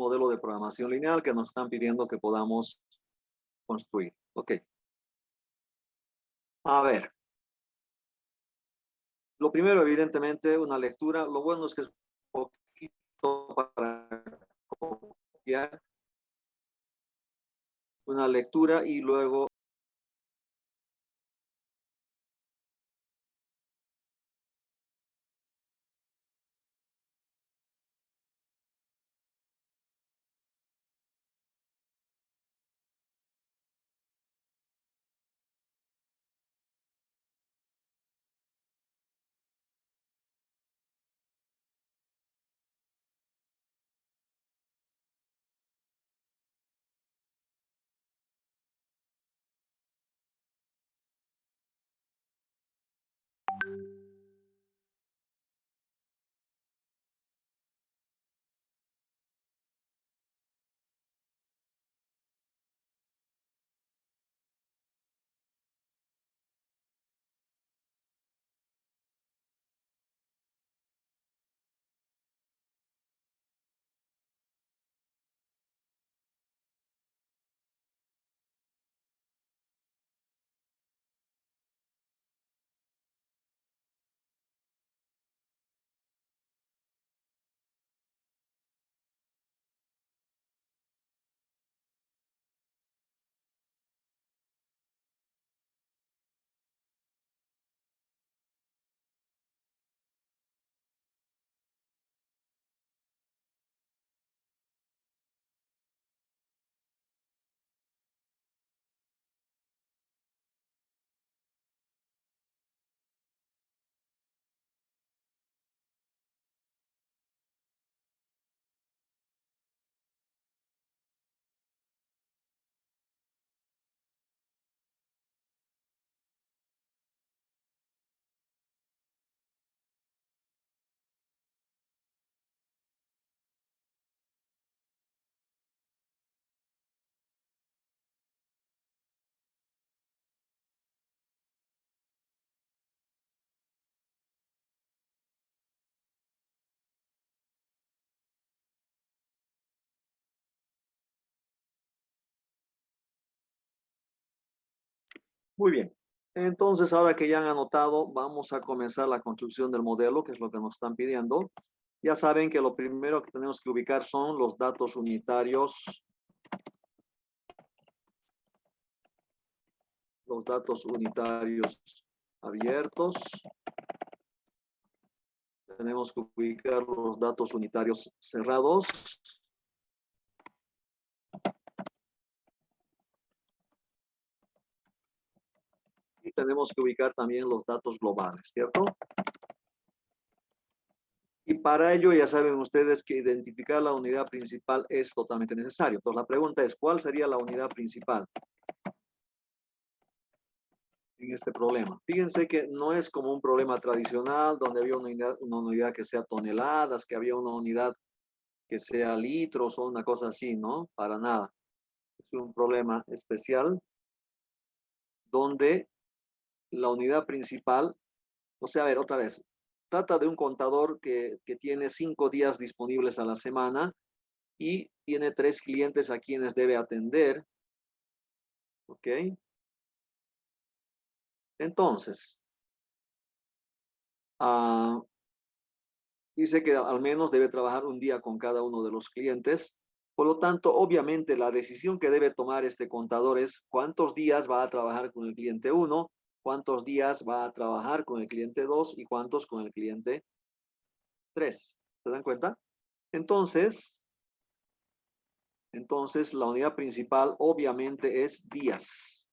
modelo de programación lineal que nos están pidiendo que podamos construir. Ok. A ver. Lo primero, evidentemente, una lectura. Lo bueno es que es un poquito para copiar. Una lectura y luego muy bien. Entonces, ahora que ya han anotado, vamos a comenzar la construcción del modelo, que es lo que nos están pidiendo. Ya saben que lo primero que tenemos que ubicar son los datos unitarios. Los datos unitarios abiertos. Tenemos que ubicar los datos unitarios cerrados. Y tenemos que ubicar también los datos globales, ¿cierto? Y para ello ya saben ustedes que identificar la unidad principal es totalmente necesario. Entonces la pregunta es, ¿cuál sería la unidad principal en este problema? Fíjense que no es como un problema tradicional donde había una unidad que sea toneladas, que había una unidad que sea litros o una cosa así, ¿no? Para nada. Es un problema especial donde la unidad principal, o sea, a ver, otra vez, trata de un contador que tiene 5 días disponibles a la semana y tiene 3 clientes a quienes debe atender, ¿ok? Entonces, ah, dice que al menos debe trabajar un día con cada uno de los clientes. Por lo tanto, obviamente la decisión que debe tomar este contador es cuántos días va a trabajar con el cliente 1, cuántos días va a trabajar con el cliente 2 y cuántos con el cliente 3. ¿Se dan cuenta? Entonces, la unidad principal obviamente es días.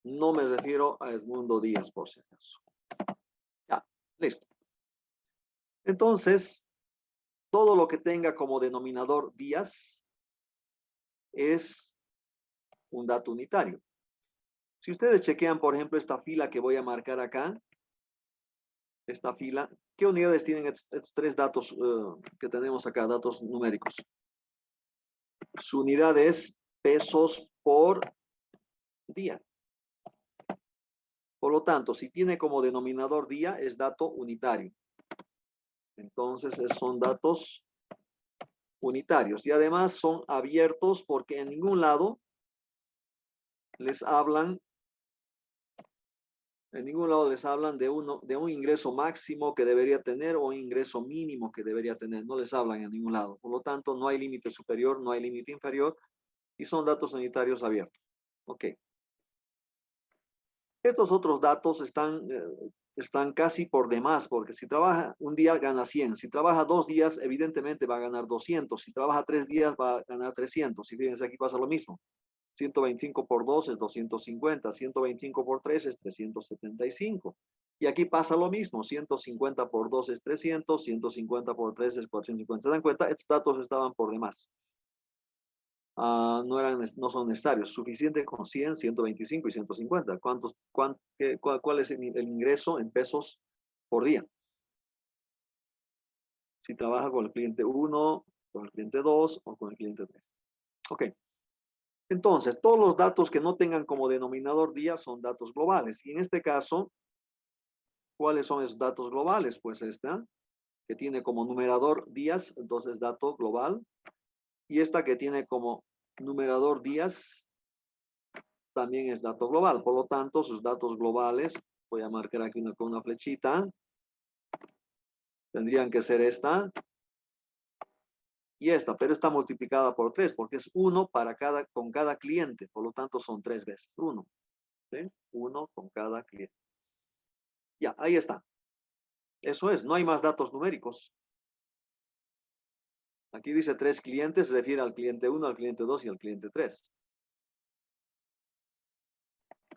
No me refiero a Edmundo Díaz, por si acaso. Ya, listo. Entonces, todo lo que tenga como denominador días es un dato unitario. Si ustedes chequean, por ejemplo, esta fila que voy a marcar acá, esta fila, ¿qué unidades tienen estos 3 datos que tenemos acá, datos numéricos? Su unidad es pesos por día. Por lo tanto, si tiene como denominador día, es dato unitario. Entonces, son datos unitarios. Y además son abiertos porque en ningún lado les hablan, de un ingreso máximo que debería tener o un ingreso mínimo que debería tener. No les hablan en ningún lado. Por lo tanto, no hay límite superior, no hay límite inferior y son datos unitarios abiertos. Ok. Estos otros datos están casi por demás, porque si trabaja un día gana 100, si trabaja 2 días evidentemente va a ganar 200, si trabaja 3 días va a ganar 300, y fíjense aquí pasa lo mismo, 125 por 2 es 250, 125 por 3 es 375, y aquí pasa lo mismo, 150 por 2 es 300, 150 por 3 es 450, ¿se dan cuenta? Estos datos estaban por demás. No son necesarios. Suficiente con 100, 125 y 150. ¿Cuál es el ingreso en pesos por día? Si trabaja con el cliente 1, con el cliente 2 o con el cliente 3. Ok. Entonces, todos los datos que no tengan como denominador día son datos globales. Y en este caso, ¿cuáles son esos datos globales? Pues esta, que tiene como numerador días, entonces dato global. Y esta que tiene como numerador días, también es dato global. Por lo tanto, sus datos globales, voy a marcar aquí con una flechita, tendrían que ser esta y esta, pero está multiplicada por 3 porque es 1 con cada cliente. Por lo tanto, son 3 veces 1. ¿Sí? 1 con cada cliente. Ya, ahí está. Eso es, no hay más datos numéricos. Aquí dice 3 clientes, se refiere al cliente 1, al cliente 2 y al cliente 3.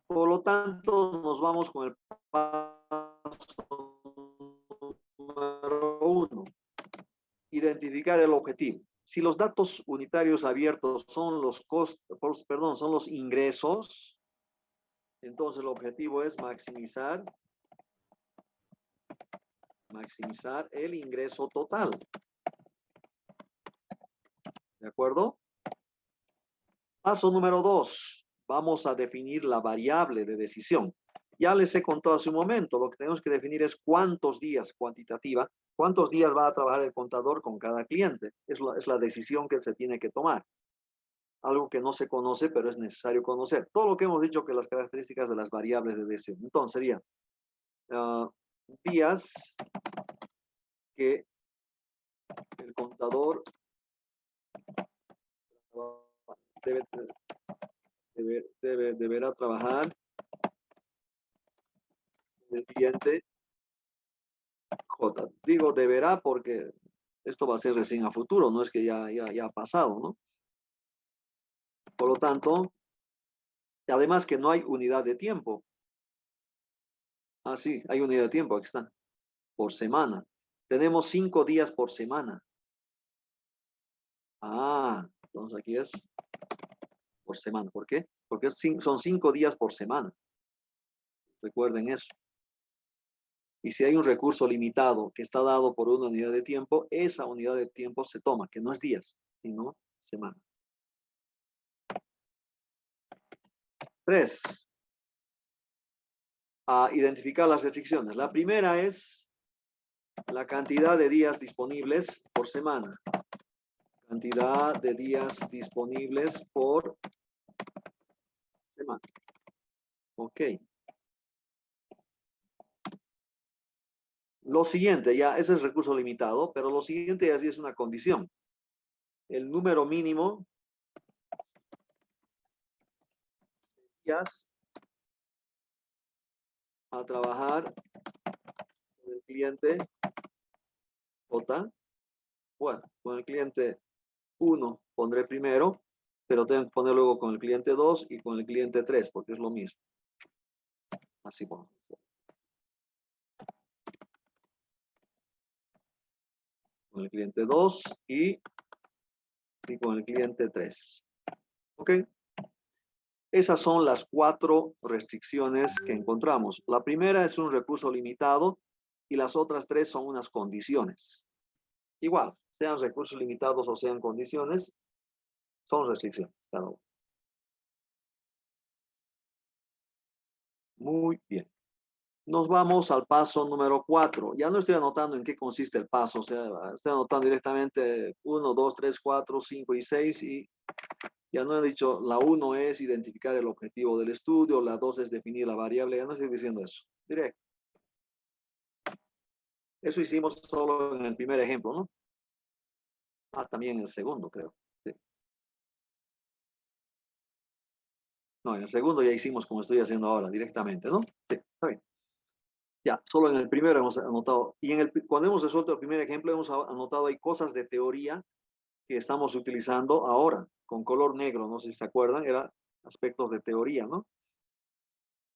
Por lo tanto, nos vamos con el paso número 1. Identificar el objetivo. Si los datos unitarios abiertos son los costos, perdón, son los ingresos, entonces el objetivo es maximizar el ingreso total. ¿De acuerdo? Paso número 2. Vamos a definir la variable de decisión. Ya les he contado hace un momento, lo que tenemos que definir es cuántos días, cuantitativa, cuántos días va a trabajar el contador con cada cliente. Es la decisión que se tiene que tomar. Algo que no se conoce, pero es necesario conocer. Todo lo que hemos dicho que las características de las variables de decisión. Entonces sería días que el contador deberá trabajar el cliente J. Digo deberá porque esto va a ser recién a futuro, no es que ya ha pasado, ¿no? Por lo tanto, además que no hay unidad de tiempo. Ah, sí, hay unidad de tiempo, aquí está. Por semana. Tenemos 5 días por semana. Ah, entonces aquí es por semana. ¿Por qué? Porque son 5 días por semana. Recuerden eso. Y si hay un recurso limitado que está dado por una unidad de tiempo, esa unidad de tiempo se toma, que no es días, sino semana. 3. A identificar las restricciones. La primera es la cantidad de días disponibles por semana. Cantidad de días disponibles por semana. Ok. Lo siguiente, ya ese es recurso limitado, pero lo siguiente ya sí es una condición. El número mínimo de días a trabajar con el cliente J. Bueno, con el cliente 1 pondré primero, pero tengo que poner luego con el cliente 2 y con el cliente 3, porque es lo mismo. Así pongo. Con el cliente 2 y con el cliente 3. ¿Ok? Esas son las 4 restricciones que encontramos. La primera es un recurso limitado y las otras 3 son unas condiciones. Igual, sean recursos limitados o sean condiciones, son restricciones cada uno. Muy bien. Nos vamos al paso número 4. Ya no estoy anotando en qué consiste el paso, o sea, estoy anotando directamente 1, 2, 3, 4, 5 y 6 y ya no he dicho, la 1 es identificar el objetivo del estudio, la 2 es definir la variable, ya no estoy diciendo eso. Directo. Eso hicimos solo en el primer ejemplo, ¿no? Ah, también en el segundo, creo. Sí. No, en el segundo ya hicimos como estoy haciendo ahora, directamente, ¿no? Sí, está bien. Ya, solo en el primero hemos anotado. Y cuando hemos resuelto el primer ejemplo, hemos anotado hay cosas de teoría que estamos utilizando ahora, con color negro, no sé si se acuerdan, eran aspectos de teoría, ¿no?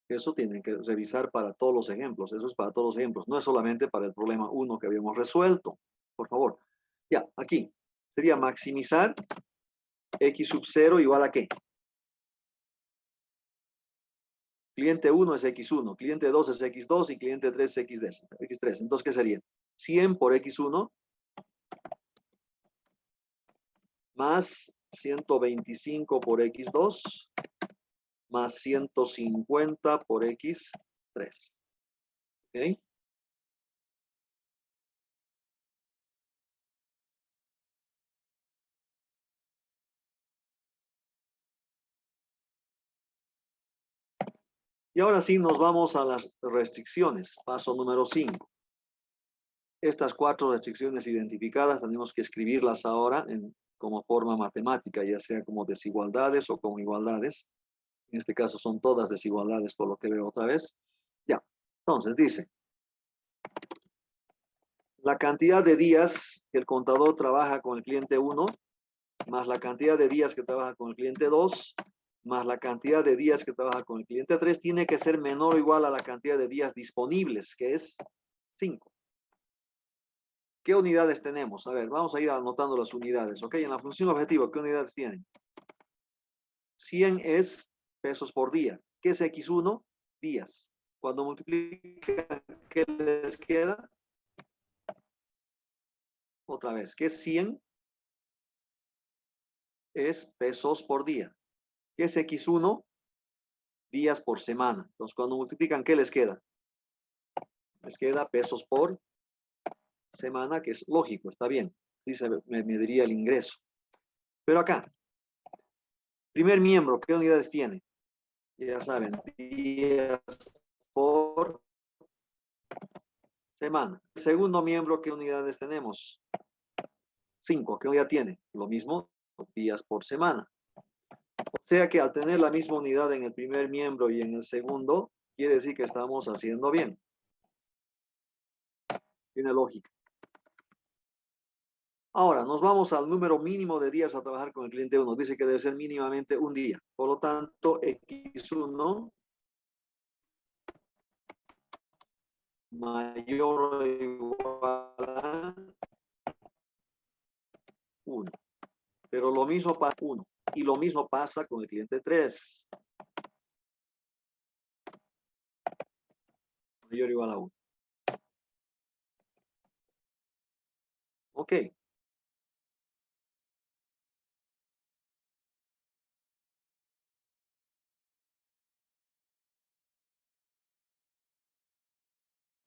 Eso tienen que revisar para todos los ejemplos, eso es para todos los ejemplos, no es solamente para el problema 1 que habíamos resuelto, por favor. Ya, aquí sería maximizar x sub 0 igual a ¿qué? Cliente 1 es x1, cliente 2 es x2 y cliente 3 es x3. Entonces, ¿qué sería? 100 por x1 más 125 por x2 más 150 por x3. ¿Ok? Y ahora sí nos vamos a las restricciones. Paso número 5. Estas 4 restricciones identificadas tenemos que escribirlas ahora como forma matemática, ya sea como desigualdades o como igualdades. En este caso son todas desigualdades por lo que veo otra vez. Ya, entonces dice, la cantidad de días que el contador trabaja con el cliente 1, más la cantidad de días que trabaja con el cliente 2, más la cantidad de días que trabaja con el cliente 3, tiene que ser menor o igual a la cantidad de días disponibles, que es 5. ¿Qué unidades tenemos? A ver, vamos a ir anotando las unidades, ¿ok? En la función objetivo, ¿qué unidades tienen? 100 es pesos por día. ¿Qué es X1? Días. Cuando multiplican, ¿qué les queda? Otra vez, ¿qué es 100? Es pesos por día. ¿Qué es X1? Días por semana. Entonces, cuando multiplican, ¿qué les queda? Les queda pesos por semana, que es lógico, está bien. Así se mediría el ingreso. Pero acá, primer miembro, ¿qué unidades tiene? Ya saben, días por semana. El segundo miembro, ¿qué unidades tenemos? 5. ¿Qué unidad tiene? Lo mismo, días por semana. O sea que al tener la misma unidad en el primer miembro y en el segundo, quiere decir que estamos haciendo bien. Tiene lógica. Ahora, nos vamos al número mínimo de días a trabajar con el cliente 1. Dice que debe ser mínimamente un día. Por lo tanto, X1 mayor o igual a 1. Pero lo mismo pasa 1. Y lo mismo pasa con el cliente 3. Mayor o igual a 1. Ok.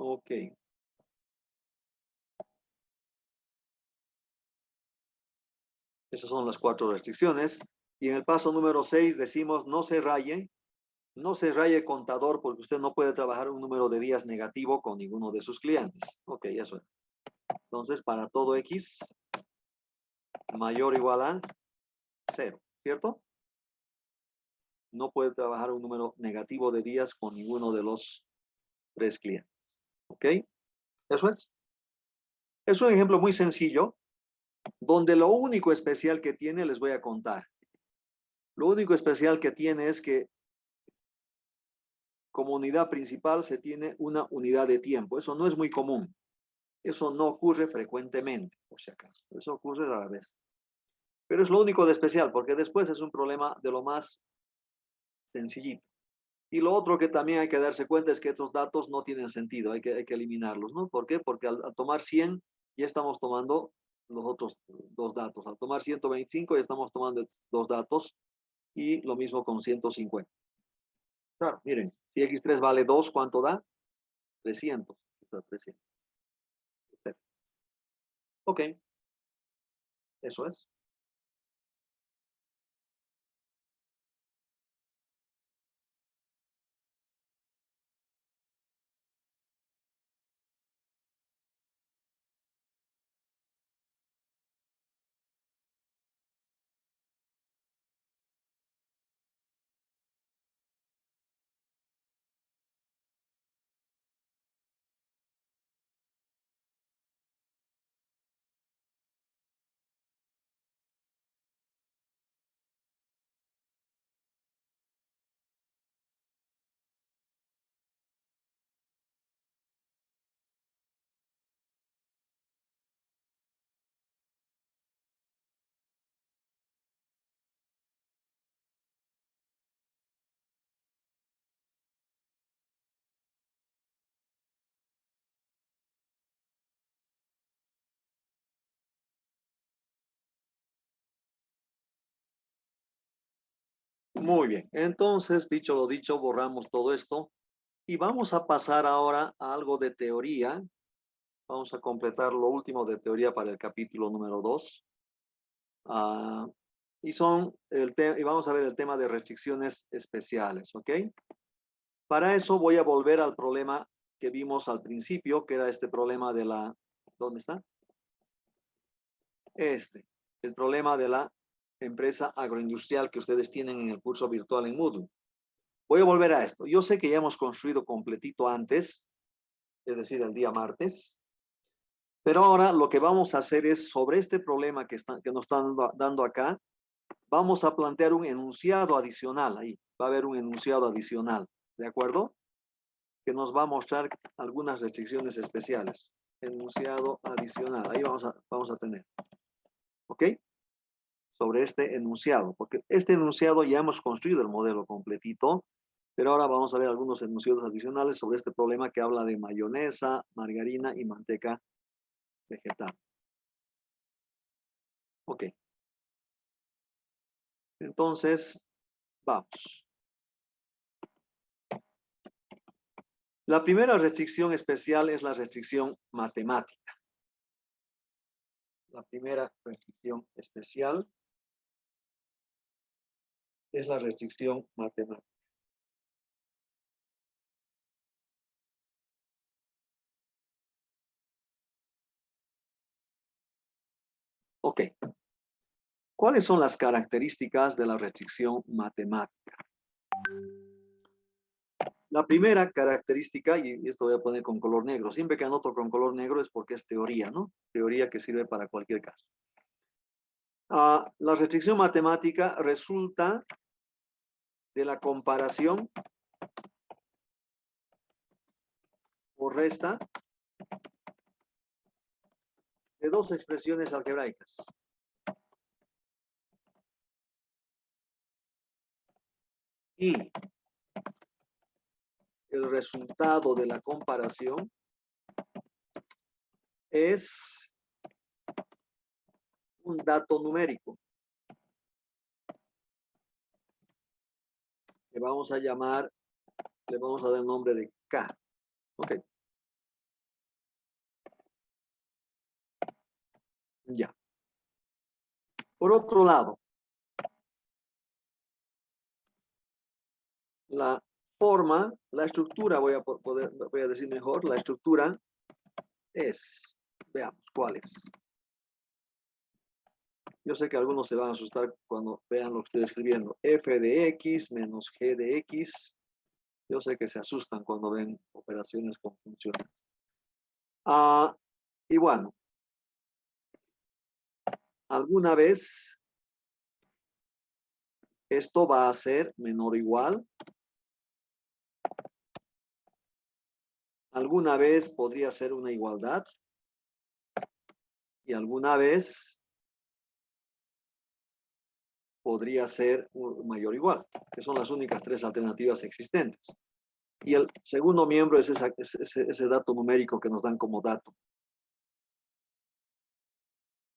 Ok. Esas son las 4 restricciones. Y en el paso número 6 decimos no se raye contador porque usted no puede trabajar un número de días negativo con ninguno de sus clientes. Ok, eso es. Entonces, para todo X mayor o igual a 0, ¿cierto? No puede trabajar un número negativo de días con ninguno de los 3 clientes. ¿Ok? Eso es. Es un ejemplo muy sencillo donde lo único especial que tiene les voy a contar. Lo único especial que tiene es que como unidad principal se tiene una unidad de tiempo. Eso no es muy común. Eso no ocurre frecuentemente, por si acaso. Eso ocurre rara vez. Pero es lo único de especial, porque después es un problema de lo más sencillito. Y lo otro que también hay que darse cuenta es que estos datos no tienen sentido, hay que eliminarlos, ¿no? ¿Por qué? Porque al tomar 100 ya estamos tomando los otros dos datos. Al tomar 125 ya estamos tomando dos datos y lo mismo con 150. Claro, miren, si x3 vale 2, ¿cuánto da? 300. Quizás 300. Ok, eso es. Muy bien. Entonces, dicho lo dicho, borramos todo esto y vamos a pasar ahora a algo de teoría. Vamos a completar lo último de teoría para el capítulo número 2. Y vamos a ver el tema de restricciones especiales, ¿ok? Para eso voy a volver al problema que vimos al principio, que era este problema de la, ¿dónde está? El problema de la empresa agroindustrial que ustedes tienen en el curso virtual en Moodle. Voy a volver a esto. Yo sé que ya hemos construido completito antes, es decir, el día martes, pero ahora lo que vamos a hacer es sobre este problema que nos están dando acá, vamos a plantear un enunciado adicional ahí. Va a haber un enunciado adicional, ¿de acuerdo? Que nos va a mostrar algunas restricciones especiales. Enunciado adicional, ahí vamos a tener. ¿Ok? Sobre este enunciado, porque este enunciado ya hemos construido el modelo completito, pero ahora vamos a ver algunos enunciados adicionales sobre este problema que habla de mayonesa, margarina y manteca vegetal. Ok. Entonces, vamos. La primera restricción especial es la restricción matemática. La primera restricción especial es la restricción matemática. Ok. ¿Cuáles son las características de la restricción matemática? La primera característica, y esto voy a poner con color negro, siempre que anoto con color negro es porque es teoría, ¿no? Teoría que sirve para cualquier caso. La restricción matemática resulta de la comparación o resta de dos expresiones algebraicas. Y el resultado de la comparación es un dato numérico que vamos a llamar, le vamos a dar el nombre de K. Ok. Ya. Por otro lado, la forma, la estructura, voy a decir mejor, la estructura es, veamos cuál es. Yo sé que algunos se van a asustar cuando vean lo que estoy escribiendo. F de X menos G de X. Yo sé que se asustan cuando ven operaciones con funciones. Y bueno, alguna vez esto va a ser menor o igual. Alguna vez podría ser una igualdad. Y alguna vez podría ser mayor o igual, que son las únicas tres alternativas existentes. Y el segundo miembro es ese dato numérico que nos dan como dato.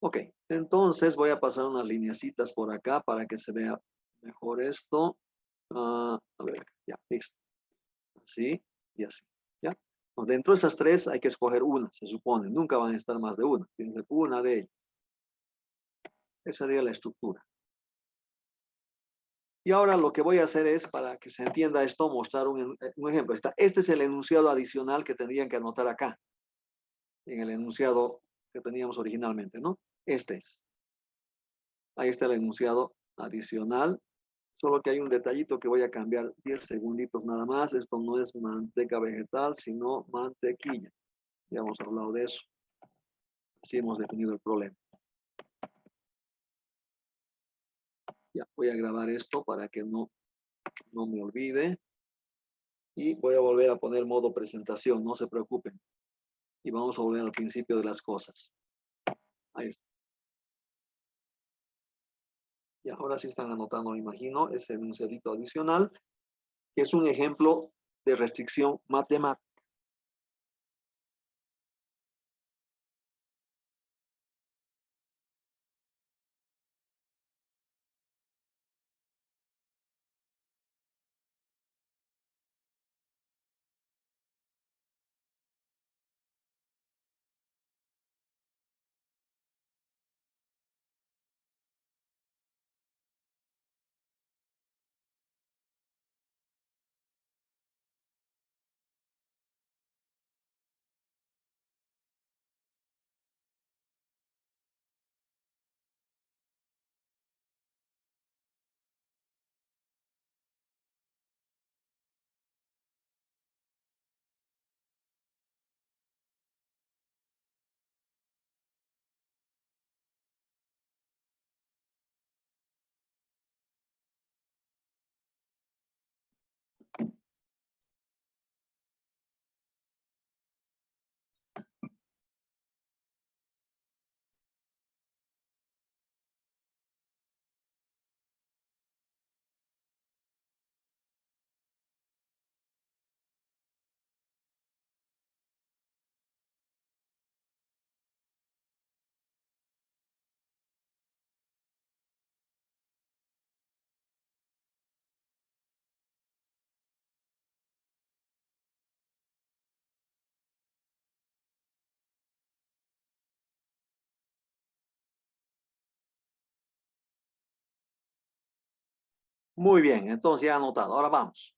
Ok, entonces voy a pasar unas lineecitas por acá para que se vea mejor esto. A ver, ya, listo. Así y así, ¿ya? Pues dentro de esas tres hay que escoger una, se supone. Nunca van a estar más de una. Tiene que ser una de ellas. Esa sería la estructura. Y ahora lo que voy a hacer es, para que se entienda esto, mostrar un ejemplo. Este es el enunciado adicional que tendrían que anotar acá, en el enunciado que teníamos originalmente, ¿no? Este es. Ahí está el enunciado adicional. Solo que hay un detallito que voy a cambiar 10 segunditos nada más. Esto no es manteca vegetal, sino mantequilla. Ya hemos hablado de eso. Así hemos definido el problema. Ya voy a grabar esto para que no me olvide. Y voy a volver a poner modo presentación, no se preocupen. Y vamos a volver al principio de las cosas. Ahí está. Y ahora sí están anotando, me imagino, ese enunciadito adicional, que es un ejemplo de restricción matemática. Muy bien, entonces ya anotado. Ahora vamos.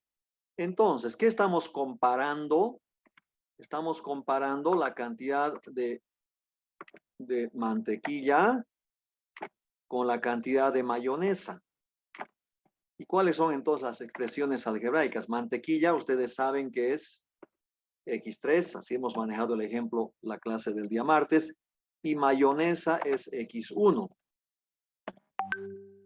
Entonces, ¿qué estamos comparando? Estamos comparando la cantidad de mantequilla con la cantidad de mayonesa. ¿Y cuáles son entonces las expresiones algebraicas? Mantequilla, ustedes saben que es X3, así hemos manejado el ejemplo la clase del día martes, y mayonesa es X1.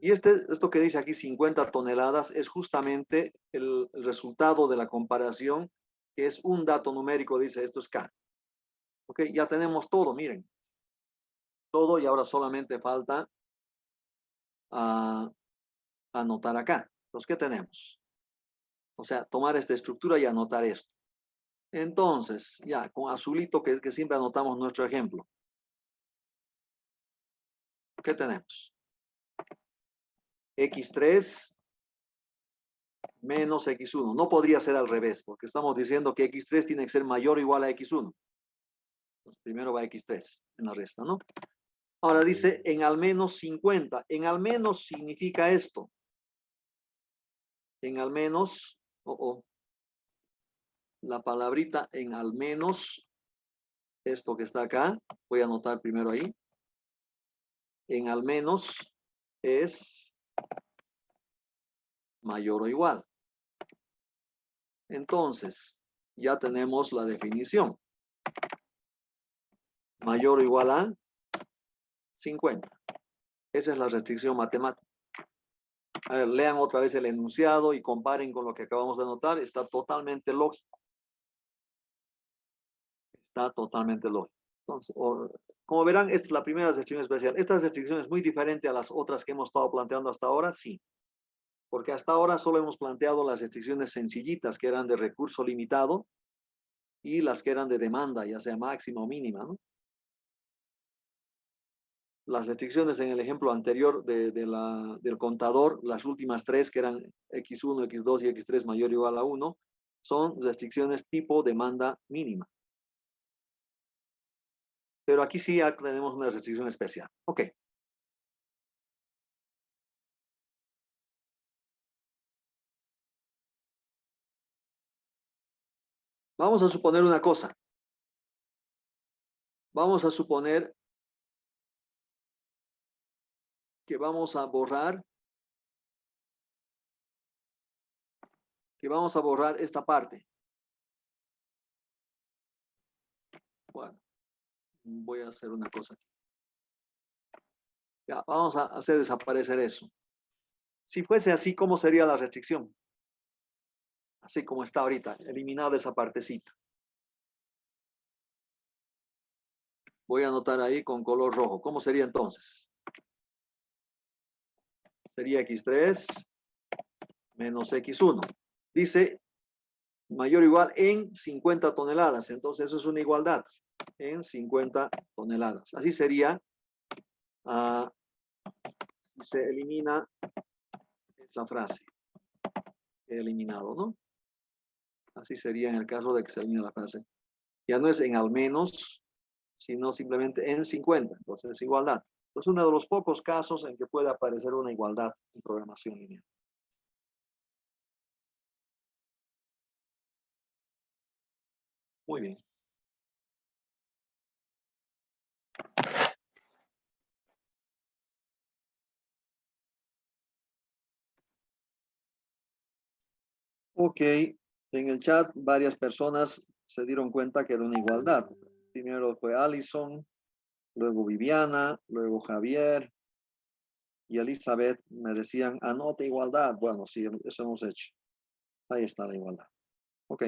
Y esto que dice aquí 50 toneladas es justamente el resultado de la comparación, que es un dato numérico, dice esto es K. Ok, ya tenemos todo, miren. Todo y ahora solamente falta anotar acá. Entonces, ¿qué tenemos? O sea, tomar esta estructura y anotar esto. Entonces, ya, con azulito que siempre anotamos nuestro ejemplo. ¿Qué tenemos? X3 menos X1. No podría ser al revés, porque estamos diciendo que X3 tiene que ser mayor o igual a X1. Entonces, primero va X3 en la resta, ¿no? Ahora dice en al menos 50. En al menos significa esto. En al menos, la palabrita en al menos, esto que está acá, voy a anotar primero ahí. En al menos es mayor o igual. Entonces, ya tenemos la definición. Mayor o igual a 50. Esa es la restricción matemática. A ver, lean otra vez el enunciado y comparen con lo que acabamos de anotar. Está totalmente lógico. Está totalmente lógico. Entonces, como verán, esta es la primera restricción especial. ¿Esta restricción es muy diferente a las otras que hemos estado planteando hasta ahora? Sí. Porque hasta ahora solo hemos planteado las restricciones sencillitas que eran de recurso limitado y las que eran de demanda, ya sea máxima o mínima, ¿no? Las restricciones en el ejemplo anterior del contador, las últimas tres que eran X1, X2 y X3 mayor o igual a 1, son restricciones tipo demanda mínima. Pero aquí sí ya tenemos una restricción especial. Ok. Vamos a suponer una cosa. Vamos a suponer que vamos a borrar esta parte. Bueno, voy a hacer una cosa aquí. Ya, vamos a hacer desaparecer eso. Si fuese así, ¿cómo sería la restricción? Así como está ahorita, eliminada esa partecita. Voy a anotar ahí con color rojo. ¿Cómo sería entonces? Sería X3 menos X1. Dice mayor o igual en 50 toneladas. Entonces eso es una igualdad en 50 toneladas. Así sería, si se elimina esa frase. He eliminado, ¿no? Así sería en el caso de que se elimine la frase. Ya no es en al menos, sino simplemente en 50. Entonces es igualdad. Es uno de los pocos casos en que puede aparecer una igualdad en programación lineal. Muy bien. Ok, en el chat varias personas se dieron cuenta que era una igualdad. Primero fue Alison, luego Viviana, luego Javier y Elizabeth me decían, anote igualdad. Bueno, sí, eso hemos hecho. Ahí está la igualdad. Ok.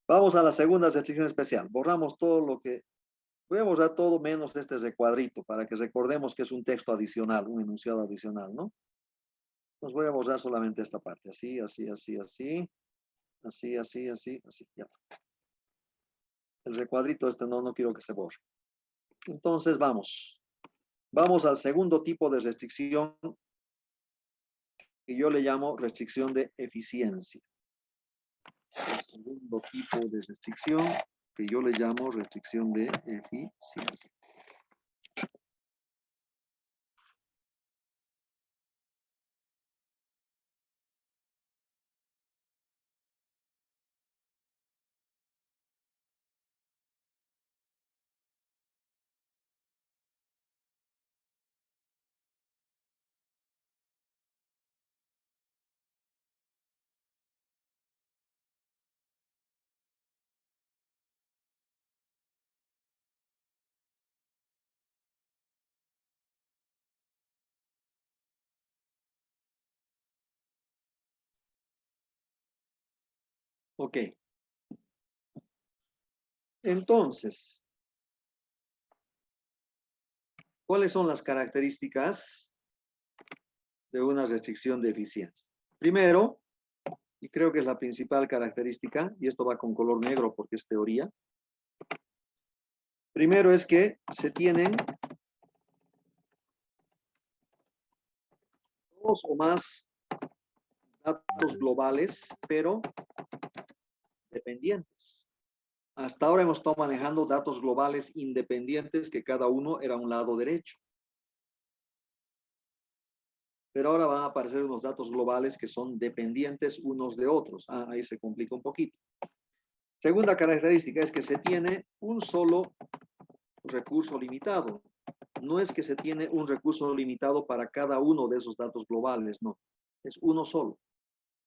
Vamos a la segunda restricción especial. Borramos todo lo que... Voy a borrar todo menos este recuadrito para que recordemos que es un texto adicional, un enunciado adicional, ¿no? Entonces voy a borrar solamente esta parte. Así, así, así, así. Así, así, así, así. Ya. El recuadrito este no quiero que se borre. Entonces vamos. Vamos al segundo tipo de restricción que yo le llamo restricción de eficiencia. El segundo tipo de restricción que yo le llamo restricción de eficiencia. Ok. Entonces, ¿cuáles son las características de una restricción de eficiencia? Primero, y creo que es la principal característica, y esto va con color negro porque es teoría. Primero es que se tienen dos o más datos globales, pero dependientes. Hasta ahora hemos estado manejando datos globales independientes que cada uno era un lado derecho. Pero ahora van a aparecer unos datos globales que son dependientes unos de otros. Ahí se complica un poquito. Segunda característica es que se tiene un solo recurso limitado. No es que se tiene un recurso limitado para cada uno de esos datos globales, no. Es uno solo.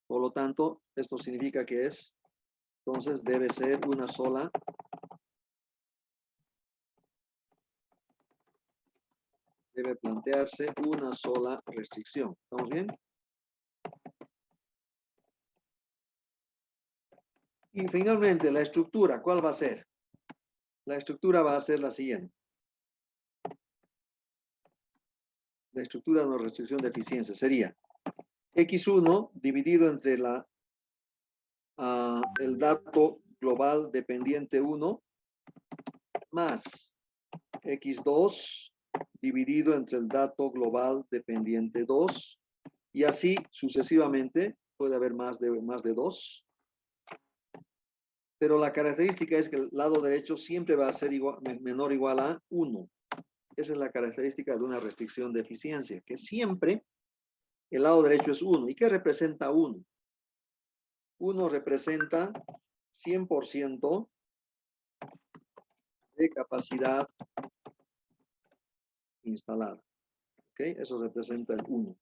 Por lo tanto, esto significa que entonces debe ser una sola. Debe plantearse una sola restricción. ¿Estamos bien? Y finalmente, la estructura, ¿cuál va a ser? La estructura va a ser la siguiente. La estructura de una restricción de eficiencia sería X1 dividido entre el dato global dependiente 1 más X2 dividido entre el dato global dependiente 2 Y así sucesivamente, puede haber más de 2. Pero la característica es que el lado derecho siempre va a ser menor o igual a 1. Esa es la característica de una restricción de eficiencia, que siempre el lado derecho es 1. ¿Y qué representa 1? 1 representa 100% de capacidad instalada. ¿Ok? Eso representa el 1.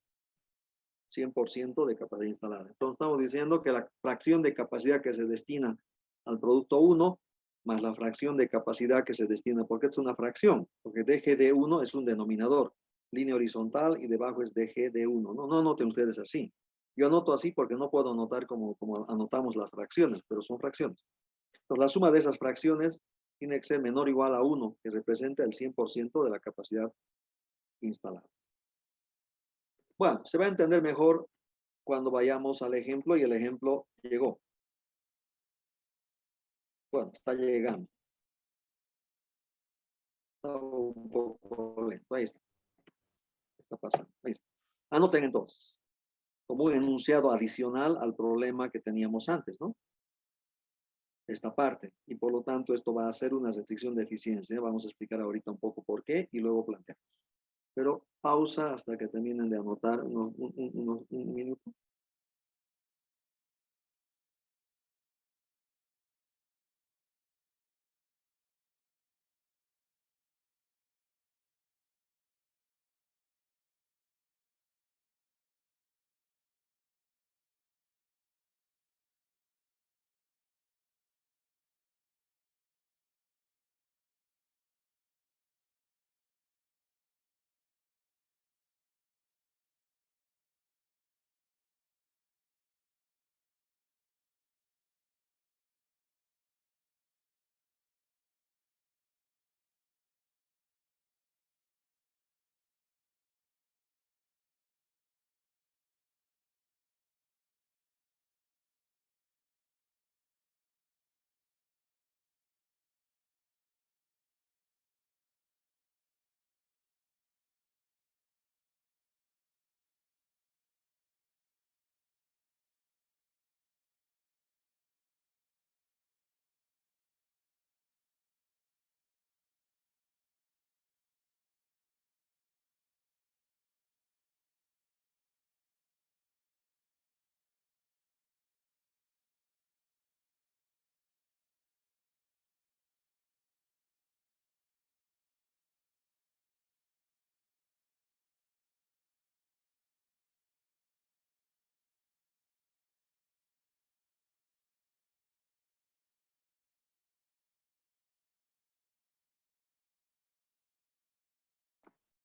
100% de capacidad instalada. Entonces estamos diciendo que la fracción de capacidad que se destina al producto 1 más la fracción de capacidad que se destina, porque es una fracción, porque dg/1 es un denominador, línea horizontal y debajo es dg/1. No anoten ustedes así. Yo anoto así porque no puedo anotar como anotamos las fracciones, pero son fracciones. Entonces la suma de esas fracciones tiene que ser menor o igual a 1, que representa el 100% de la capacidad instalada. Bueno, se va a entender mejor cuando vayamos al ejemplo y el ejemplo llegó. Bueno, está llegando. Está un poco lento. Ahí está. Está pasando. Ahí está. Anoten entonces, como un enunciado adicional al problema que teníamos antes, ¿no? Esta parte. Y por lo tanto, esto va a ser una restricción de eficiencia. Vamos a explicar ahorita un poco por qué y luego planteamos. Pero pausa hasta que terminen de anotar un minuto.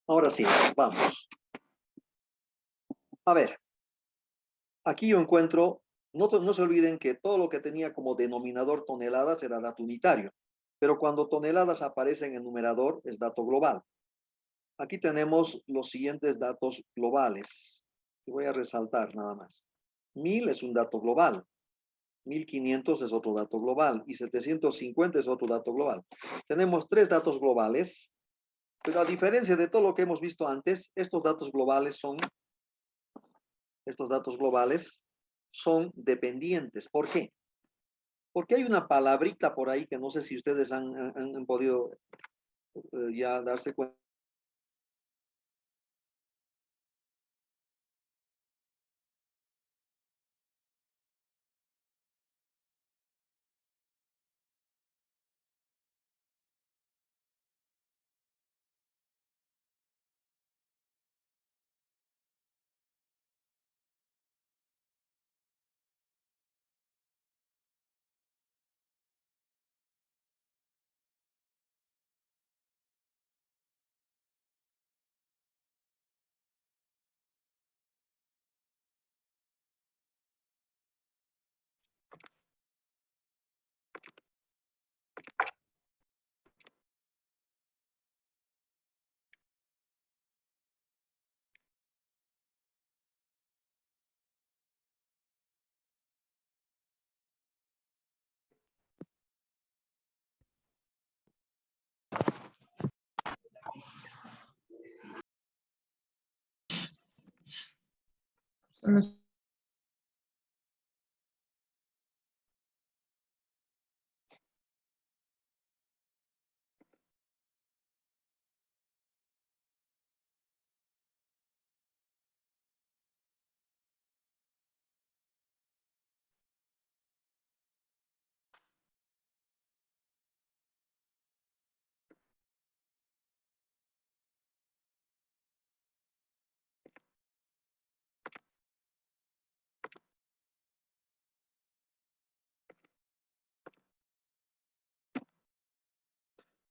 Ahora sí, vamos. A ver, aquí yo encuentro, no se olviden que todo lo que tenía como denominador toneladas era dato unitario, pero cuando toneladas aparece en el numerador es dato global. Aquí tenemos los siguientes datos globales, que voy a resaltar nada más. 1000 es un dato global, 1500 es otro dato global y 750 es otro dato global. Tenemos 3 datos globales, pero a diferencia de todo lo que hemos visto antes, estos datos globales son dependientes. ¿Por qué? Porque hay una palabrita por ahí que no sé si ustedes han podido ya darse cuenta. Unos-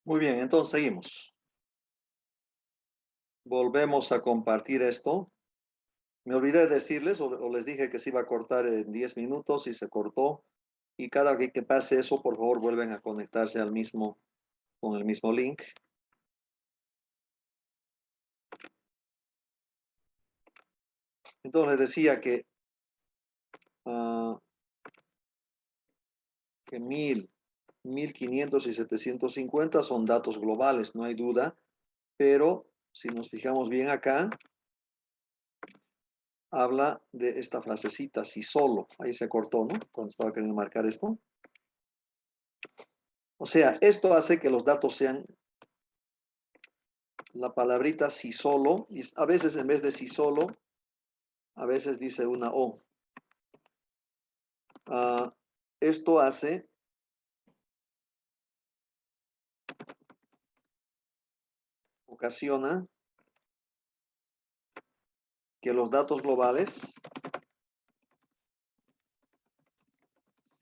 Muy bien, entonces seguimos. Volvemos a compartir esto. Me olvidé de decirles, o les dije que se iba a cortar en 10 minutos y se cortó. Y cada que pase eso, por favor, vuelven a conectarse al mismo, con el mismo link. Entonces les decía ah, que 1000, 1500 y 750 son datos globales, no hay duda. Pero si nos fijamos bien acá, habla de esta frasecita, si solo. Ahí se cortó, ¿no? Cuando estaba queriendo marcar esto. O sea, esto hace que los datos sean la palabrita si solo, y a veces en vez de si solo, a veces dice una O. Esto ocasiona que los datos globales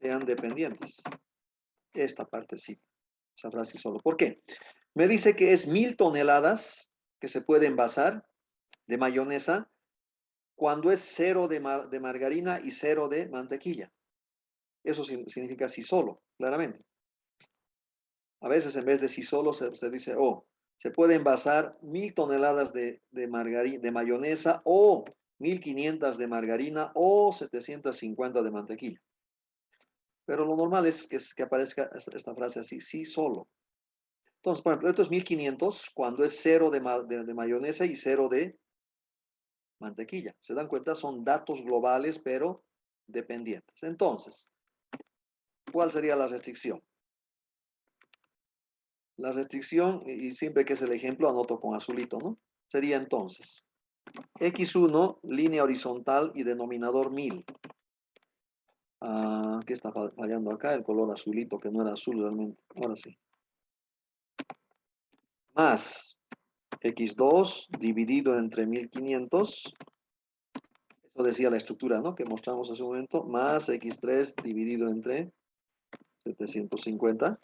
sean dependientes. Esta partecita, esa frase solo. ¿Por qué? Me dice que es 1000 toneladas que se puede envasar de mayonesa cuando es 0 de margarina y 0 de mantequilla. Eso significa si solo, claramente. A veces en vez de si solo se dice oh, se puede envasar 1000 toneladas de mayonesa o 1500 de margarina o 750 de mantequilla. Pero lo normal es que aparezca esta frase así, sí solo. Entonces, por ejemplo, esto es 1500 cuando es 0 de mayonesa y 0 de mantequilla. ¿Se dan cuenta? Son datos globales, pero dependientes. Entonces, ¿cuál sería la restricción? La restricción, y siempre que es el ejemplo, anoto con azulito, ¿no? Sería entonces, x1, línea horizontal y denominador 1000. ¿Qué está fallando acá? El color azulito, que no era azul realmente. Ahora sí. Más x2 dividido entre 1500. Eso decía la estructura, ¿no? Que mostramos hace un momento. Más x3 dividido entre 750.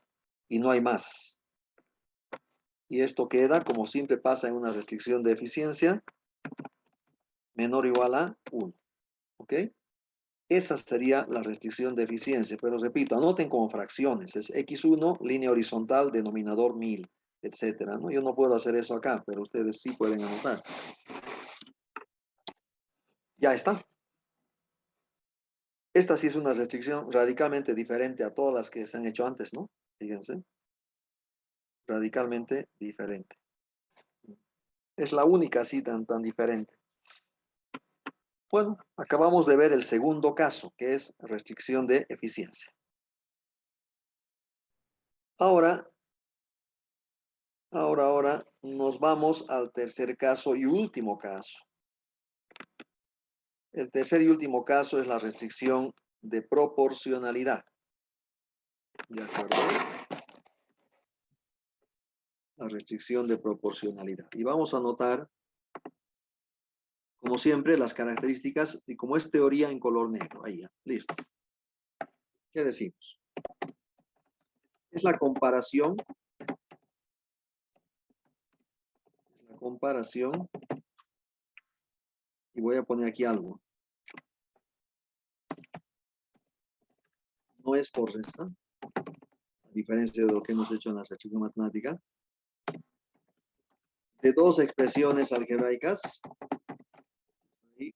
Y no hay más. Y esto queda, como siempre pasa en una restricción de eficiencia, menor o igual a 1. ¿Ok? Esa sería la restricción de eficiencia. Pero repito, anoten como fracciones. Es x1, línea horizontal, denominador 1000, etcétera, ¿no? Yo no puedo hacer eso acá, pero ustedes sí pueden anotar. Ya está. Esta sí es una restricción radicalmente diferente a todas las que se han hecho antes, ¿no? Fíjense. Radicalmente diferente. Es la única así tan diferente. Bueno, acabamos de ver el segundo caso, que es restricción de eficiencia. Ahora nos vamos al tercer caso y último caso. El tercer y último caso es la restricción de proporcionalidad. ¿De acuerdo? La restricción de proporcionalidad. Y vamos a anotar, como siempre, las características, y como es teoría en color negro. Ahí ya, listo. ¿Qué decimos? Es la comparación. Y voy a poner aquí algo. No es por resta, a diferencia de lo que hemos hecho en la restricción matemática, de dos expresiones algebraicas. Y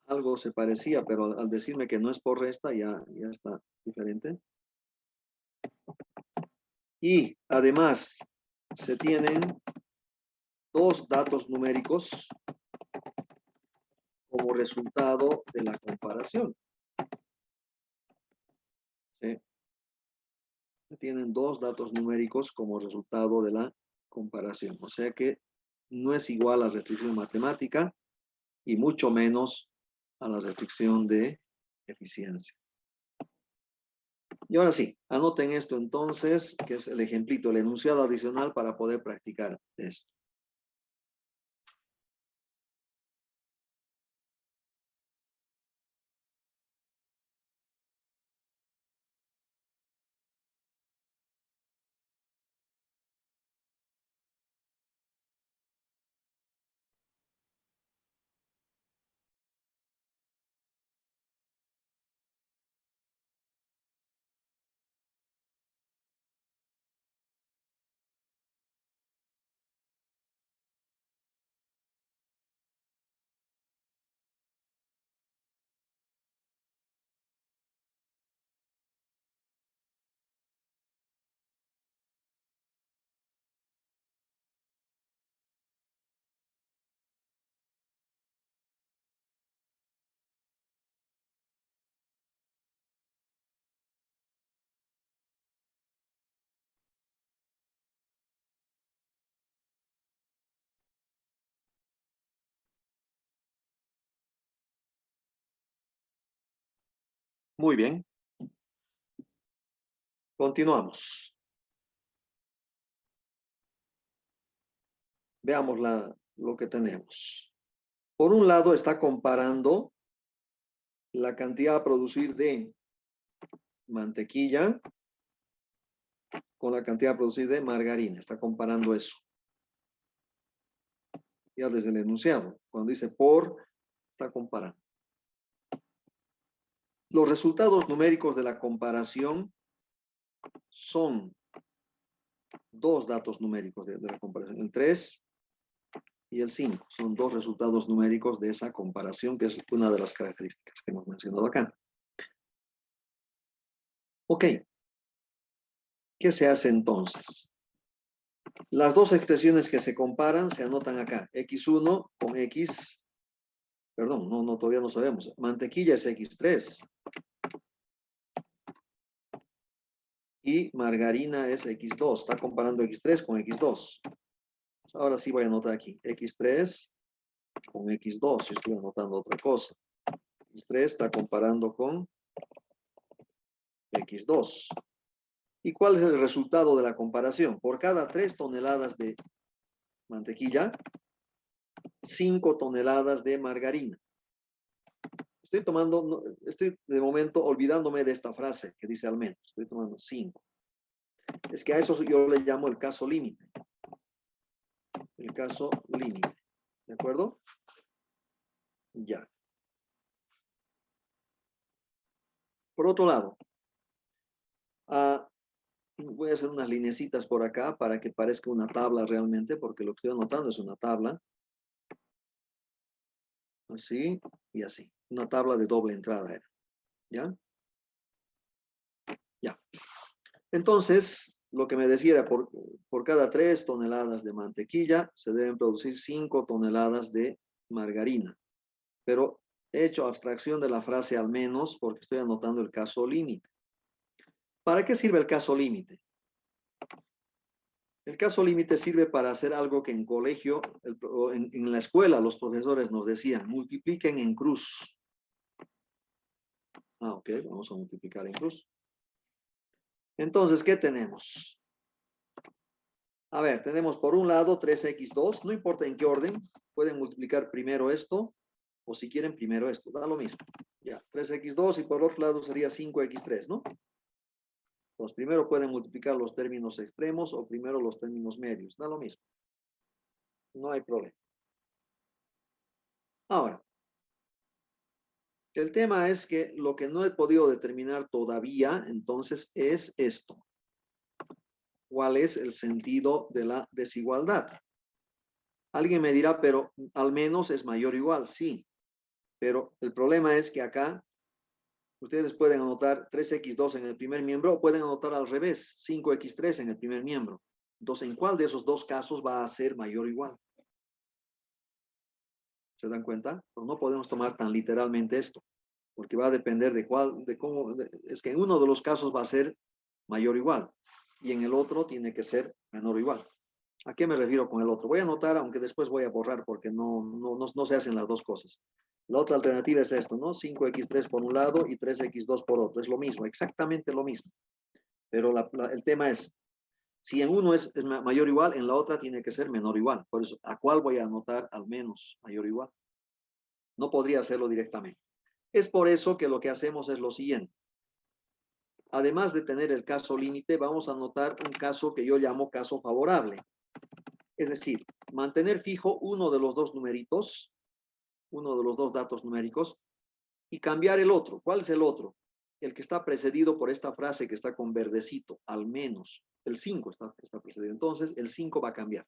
algo se parecía, pero al decirme que no es por resta, ya está diferente. Y además se tienen dos datos numéricos como resultado de la comparación. ¿Sí? Tienen dos datos numéricos como resultado de la comparación. O sea que no es igual a la restricción matemática y mucho menos a la restricción de eficiencia. Y ahora sí, anoten esto entonces, que es el ejemplito, el enunciado adicional para poder practicar esto. Muy bien. Continuamos. Veamos lo que tenemos. Por un lado está comparando la cantidad a producir de mantequilla con la cantidad a producir de margarina. Está comparando eso. Ya desde el enunciado. Cuando dice por, está comparando. Los resultados numéricos de la comparación son dos datos numéricos de la comparación. El 3 y el 5. Son dos resultados numéricos de esa comparación, que es una de las características que hemos mencionado acá. Ok. ¿Qué se hace entonces? Las dos expresiones que se comparan se anotan acá. X1 con X, perdón, no, todavía no sabemos. Mantequilla es X3. Y margarina es X2. Está comparando X3 con X2. Ahora sí voy a anotar aquí. X3 con X2. Si estoy anotando otra cosa. X3 está comparando con X2. ¿Y cuál es el resultado de la comparación? Por cada 3 toneladas de mantequilla, 5 toneladas de margarina. Estoy de momento olvidándome de esta frase que dice al menos. Estoy tomando 5. Es que a eso yo le llamo el caso límite. El caso límite. ¿De acuerdo? Ya. Por otro lado, voy a hacer unas lineecitas por acá para que parezca una tabla realmente, porque lo que estoy anotando es una tabla. Así y así. Una tabla de doble entrada era. ¿Ya? Ya. Entonces, lo que me decía era, por cada 3 toneladas de mantequilla, se deben producir 5 toneladas de margarina. Pero he hecho abstracción de la frase al menos porque estoy anotando el caso límite. ¿Para qué sirve el caso límite? El caso límite sirve para hacer algo que en colegio, en la escuela, los profesores nos decían, multipliquen en cruz. Ok, vamos a multiplicar en cruz. Entonces, ¿qué tenemos? A ver, tenemos por un lado 3x2, no importa en qué orden, pueden multiplicar primero esto, o si quieren primero esto, da lo mismo. Ya, 3x2 y por otro lado sería 5x3, ¿no? Pues primero pueden multiplicar los términos extremos o primero los términos medios, da lo mismo. No hay problema. Ahora, el tema es que lo que no he podido determinar todavía, entonces, es esto. ¿Cuál es el sentido de la desigualdad? Alguien me dirá, pero al menos es mayor o igual, sí. Pero el problema es que acá ustedes pueden anotar 3x2 en el primer miembro o pueden anotar al revés, 5x3 en el primer miembro. Entonces, ¿en cuál de esos dos casos va a ser mayor o igual? ¿Se dan cuenta? Pero no podemos tomar tan literalmente esto, porque va a depender de cuál, de cómo, es que en uno de los casos va a ser mayor o igual, y en el otro tiene que ser menor o igual. ¿A qué me refiero con el otro? Voy a anotar, aunque después voy a borrar, porque no se hacen las dos cosas. La otra alternativa es esto, ¿no? 5x3 por un lado y 3x2 por otro. Es lo mismo, exactamente lo mismo. Pero el tema es, si en uno es mayor o igual, en la otra tiene que ser menor o igual. Por eso, ¿a cuál voy a anotar al menos mayor o igual? No podría hacerlo directamente. Es por eso que lo que hacemos es lo siguiente. Además de tener el caso límite, vamos a anotar un caso que yo llamo caso favorable. Es decir, mantener fijo uno de los dos numeritos, uno de los dos datos numéricos, y cambiar el otro. ¿Cuál es el otro? El que está precedido por esta frase que está con verdecito, al menos. El 5 está precedido. Entonces, el 5 va a cambiar.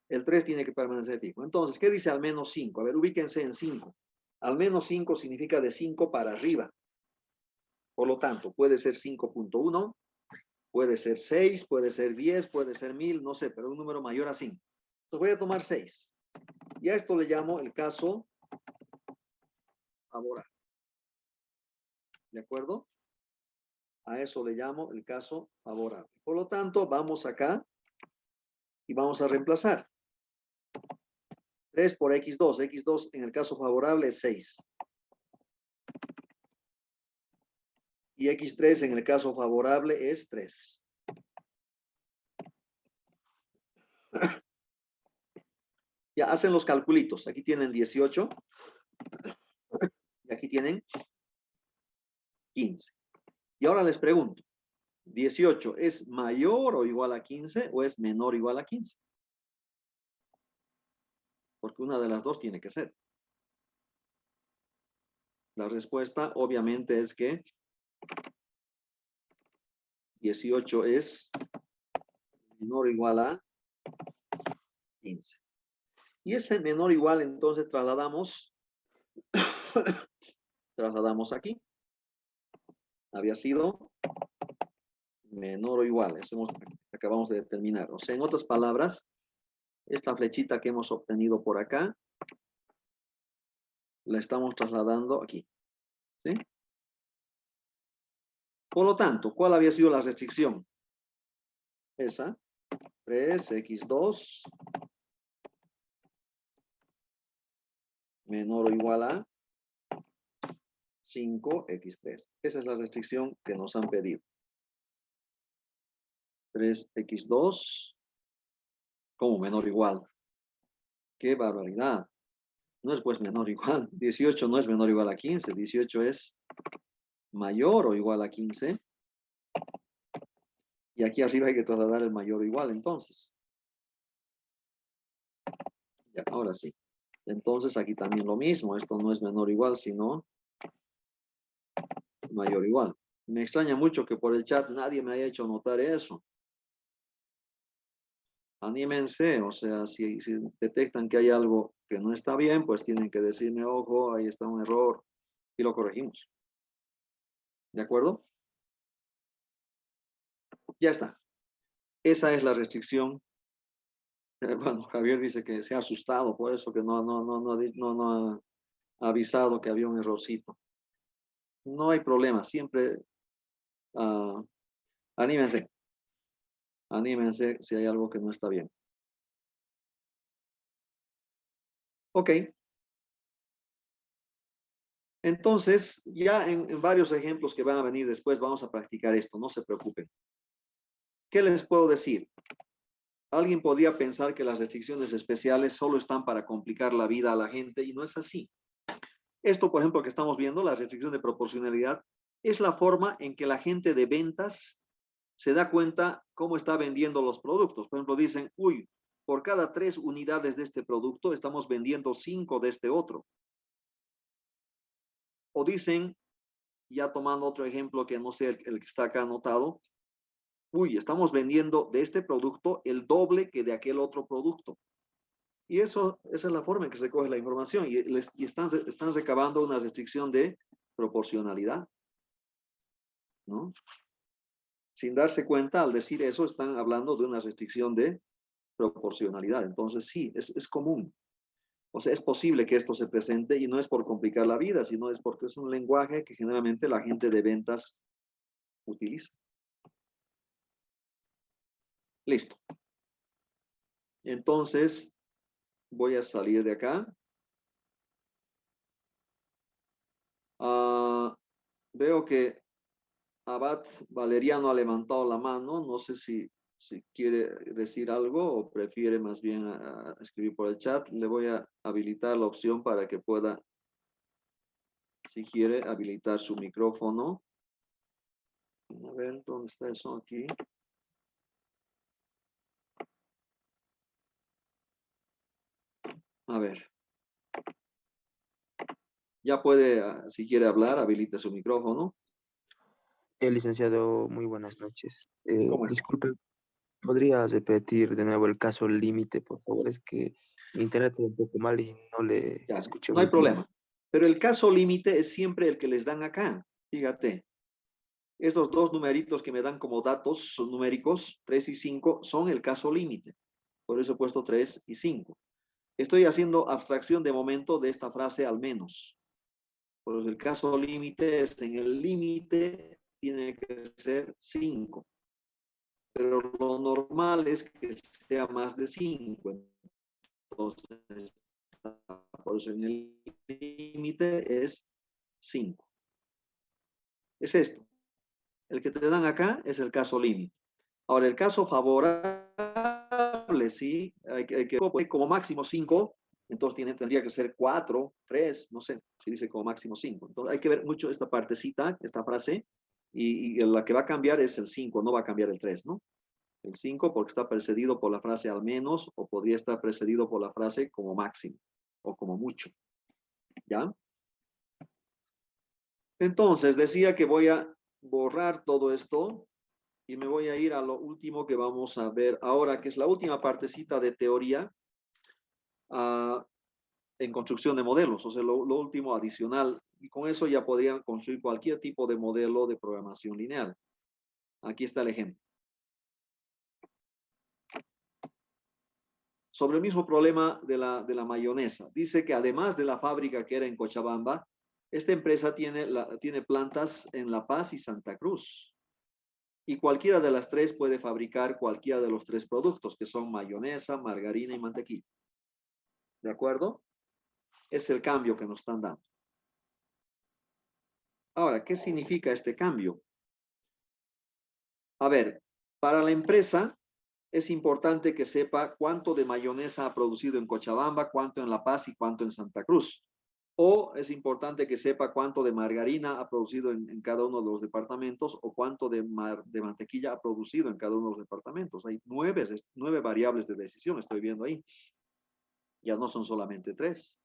El 3 tiene que permanecer fijo. Entonces, ¿qué dice al menos 5? A ver, ubíquense en 5. Al menos 5 significa de 5 para arriba. Por lo tanto, puede ser 5.1, puede ser 6, puede ser 10, puede ser 1000, no sé, pero un número mayor a 5. Entonces voy a tomar 6. Y a esto le llamo el caso favorable. ¿De acuerdo? A eso le llamo el caso favorable. Por lo tanto, vamos acá y vamos a reemplazar. 3 por x2. x2 en el caso favorable es 6. Y x3 en el caso favorable es 3. Ya hacen los calculitos. Aquí tienen 18 y aquí tienen 15. Y ahora les pregunto, ¿18 es mayor o igual a 15 o es menor o igual a 15? Porque una de las dos tiene que ser. La respuesta obviamente es que 18 es menor o igual a 15. Y ese menor o igual entonces trasladamos aquí. Había sido menor o igual. Eso acabamos de determinar. O sea, en otras palabras, esta flechita que hemos obtenido por acá, la estamos trasladando aquí. ¿Sí? Por lo tanto, ¿cuál había sido la restricción? Esa. 3x2 menor o igual a 5x3. Esa es la restricción que nos han pedido. 3x2 como menor o igual. ¡Qué barbaridad! No es pues menor o igual. 18 no es menor o igual a 15. 18 es mayor o igual a 15. Y aquí arriba hay que trasladar el mayor o igual, entonces. Ya, ahora sí. Entonces aquí también lo mismo. Esto no es menor o igual, sino mayor o igual. Me extraña mucho que por el chat nadie me haya hecho notar eso. Anímense, o sea, si detectan que hay algo que no está bien, pues tienen que decirme, ojo, ahí está un error y lo corregimos. ¿De acuerdo? Ya está. Esa es la restricción. Bueno, Javier dice que se ha asustado, por eso que no ha avisado que había un errorcito. No hay problema, siempre anímense. Anímense si hay algo que no está bien. Ok. Entonces, ya en varios ejemplos que van a venir después, vamos a practicar esto, no se preocupen. ¿Qué les puedo decir? Alguien podría pensar que las restricciones especiales solo están para complicar la vida a la gente y no es así. Esto, por ejemplo, que estamos viendo, la restricción de proporcionalidad, es la forma en que la gente de ventas se da cuenta cómo está vendiendo los productos. Por ejemplo, dicen, uy, por cada 3 unidades de este producto estamos vendiendo 5 de este otro. O dicen, ya tomando otro ejemplo que no sé el que está acá anotado, uy, estamos vendiendo de este producto el doble que de aquel otro producto. Y esa es la forma en que se coge la información y están recabando una restricción de proporcionalidad, ¿no? Sin darse cuenta, al decir eso, están hablando de una restricción de proporcionalidad. Entonces, sí, es común. O sea, es posible que esto se presente y no es por complicar la vida, sino es porque es un lenguaje que generalmente la gente de ventas utiliza. Listo. Entonces, voy a salir de acá. Veo que Abad Valeriano ha levantado la mano. No sé si quiere decir algo o prefiere más bien escribir por el chat. Le voy a habilitar la opción para que pueda, si quiere, habilitar su micrófono. A ver, ¿dónde está eso aquí? A ver. Ya puede, si quiere hablar, habilite su micrófono. Licenciado, muy buenas noches. ¿Cómo está? Disculpe, ¿podría repetir de nuevo el caso límite, por favor? Es que mi internet está un poco mal y no le Ya, escuché no hay muy bien. problema. Pero el caso límite es siempre el que les dan acá. Fíjate, esos dos numeritos que me dan como datos son numéricos, 3 y 5, son el caso límite. Por eso he puesto 3 y 5. Estoy haciendo abstracción de momento de esta frase al menos. Por eso el caso límite es en el límite tiene que ser 5. Pero lo normal es que sea más de 5. Entonces, por eso en el límite es 5. Es esto. El que te dan acá es el caso límite. Ahora, el caso favorable, sí, hay que como máximo 5, entonces tendría que ser 4, 3, no sé, si dice como máximo 5. Entonces hay que ver mucho esta partecita, esta frase, y la que va a cambiar es el 5, no va a cambiar el 3, ¿no? El 5 porque está precedido por la frase al menos o podría estar precedido por la frase como máximo o como mucho. ¿Ya? Entonces decía que voy a borrar todo esto y me voy a ir a lo último que vamos a ver ahora, que es la última partecita de teoría uh, en construcción de modelos, o sea, lo último adicional. Y con eso ya podrían construir cualquier tipo de modelo de programación lineal. Aquí está el ejemplo. Sobre el mismo problema de la mayonesa. Dice que además de la fábrica que era en Cochabamba, esta empresa tiene plantas en La Paz y Santa Cruz. Y cualquiera de las tres puede fabricar cualquiera de los tres productos, que son mayonesa, margarina y mantequilla. ¿De acuerdo? Es el cambio que nos están dando. Ahora, ¿qué significa este cambio? A ver, para la empresa es importante que sepa cuánto de mayonesa ha producido en Cochabamba, cuánto en La Paz y cuánto en Santa Cruz. O es importante que sepa cuánto de margarina ha producido en cada uno de los departamentos o cuánto de mantequilla ha producido en cada uno de los departamentos. Hay nueve variables de decisión, estoy viendo ahí. Ya no son solamente tres.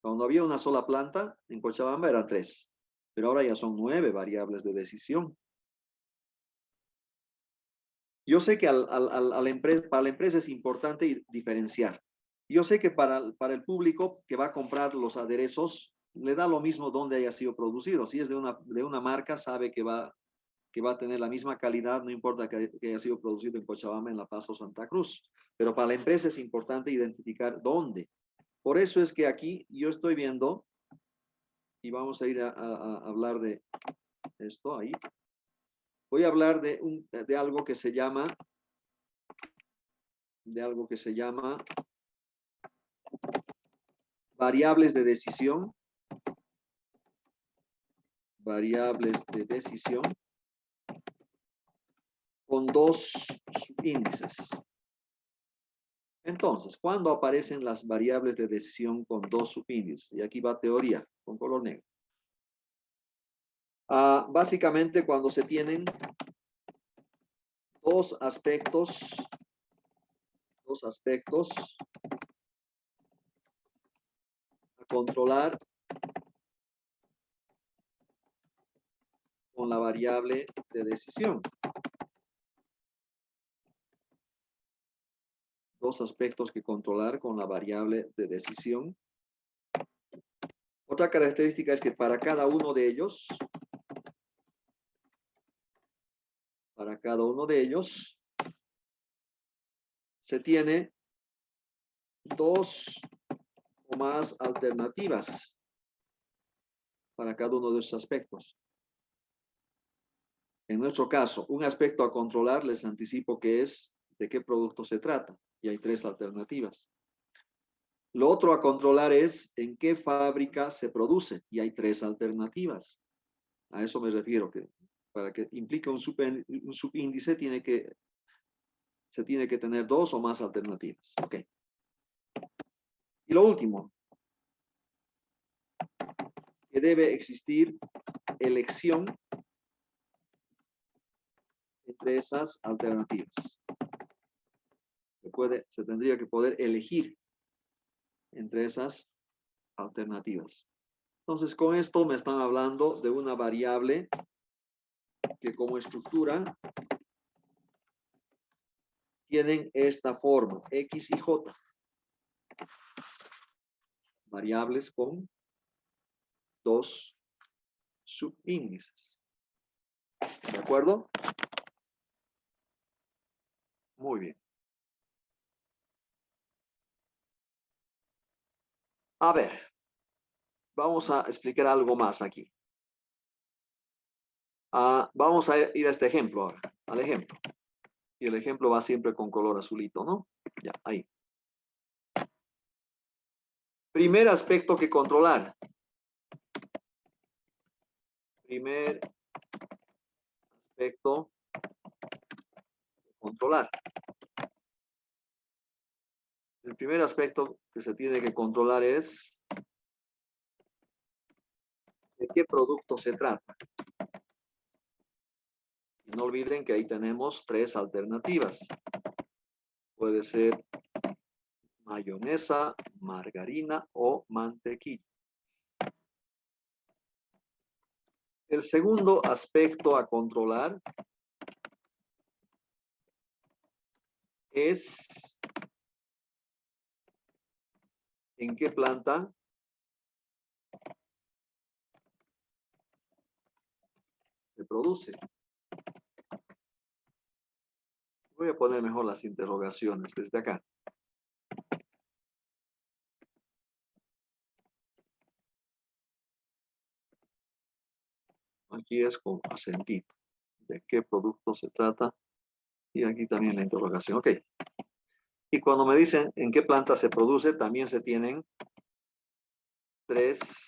Cuando había una sola planta en Cochabamba eran tres, pero ahora ya son 9 variables de decisión. Yo sé que para la empresa es importante diferenciar. Yo sé que para el público que va a comprar los aderezos, le da lo mismo donde haya sido producido. Si es de una marca, sabe que va a tener la misma calidad, no importa que haya sido producido en Cochabamba, en La Paz o Santa Cruz. Pero para la empresa es importante identificar dónde. Por eso es que aquí yo estoy viendo, y vamos a ir a hablar de esto ahí. Voy a hablar de algo que se llama variables de decisión. Variables de decisión con dos subíndices. Entonces, ¿cuándo aparecen las variables de decisión con dos subíndices? Y aquí va teoría, con color negro. Básicamente cuando se tienen dos aspectos a controlar con la variable de decisión. Dos aspectos que controlar con la variable de decisión. Otra característica es que para cada uno de ellos, se tiene dos o más alternativas para cada uno de esos aspectos. En nuestro caso, un aspecto a controlar, les anticipo que es de qué producto se trata, y hay 3 alternativas. Lo otro a controlar es en qué fábrica se produce, y hay 3 alternativas. A eso me refiero, que para que implique un subíndice se tiene que tener 2 o más alternativas. Ok. Y lo último, que debe existir elección entre esas alternativas. Se tendría que poder elegir entre esas alternativas. Entonces, con esto me están hablando de una variable que como estructura tienen esta forma, X y J. Variables con 2 subíndices. ¿De acuerdo? Muy bien. A ver, vamos a explicar algo más aquí. Vamos a ir a este ejemplo ahora, al ejemplo. Y el ejemplo va siempre con color azulito, ¿no? Ya, ahí. Primer aspecto que controlar. Primer aspecto que controlar. El primer aspecto que se tiene que controlar es de qué producto se trata. Y no olviden que ahí tenemos 3 alternativas. Puede ser mayonesa, margarina o mantequilla. El segundo aspecto a controlar es en qué planta se produce. Voy a poner mejor las interrogaciones desde acá. Aquí es con acentito. ¿De qué producto se trata? Y aquí también la interrogación. Ok. Y cuando me dicen en qué planta se produce, también se tienen 3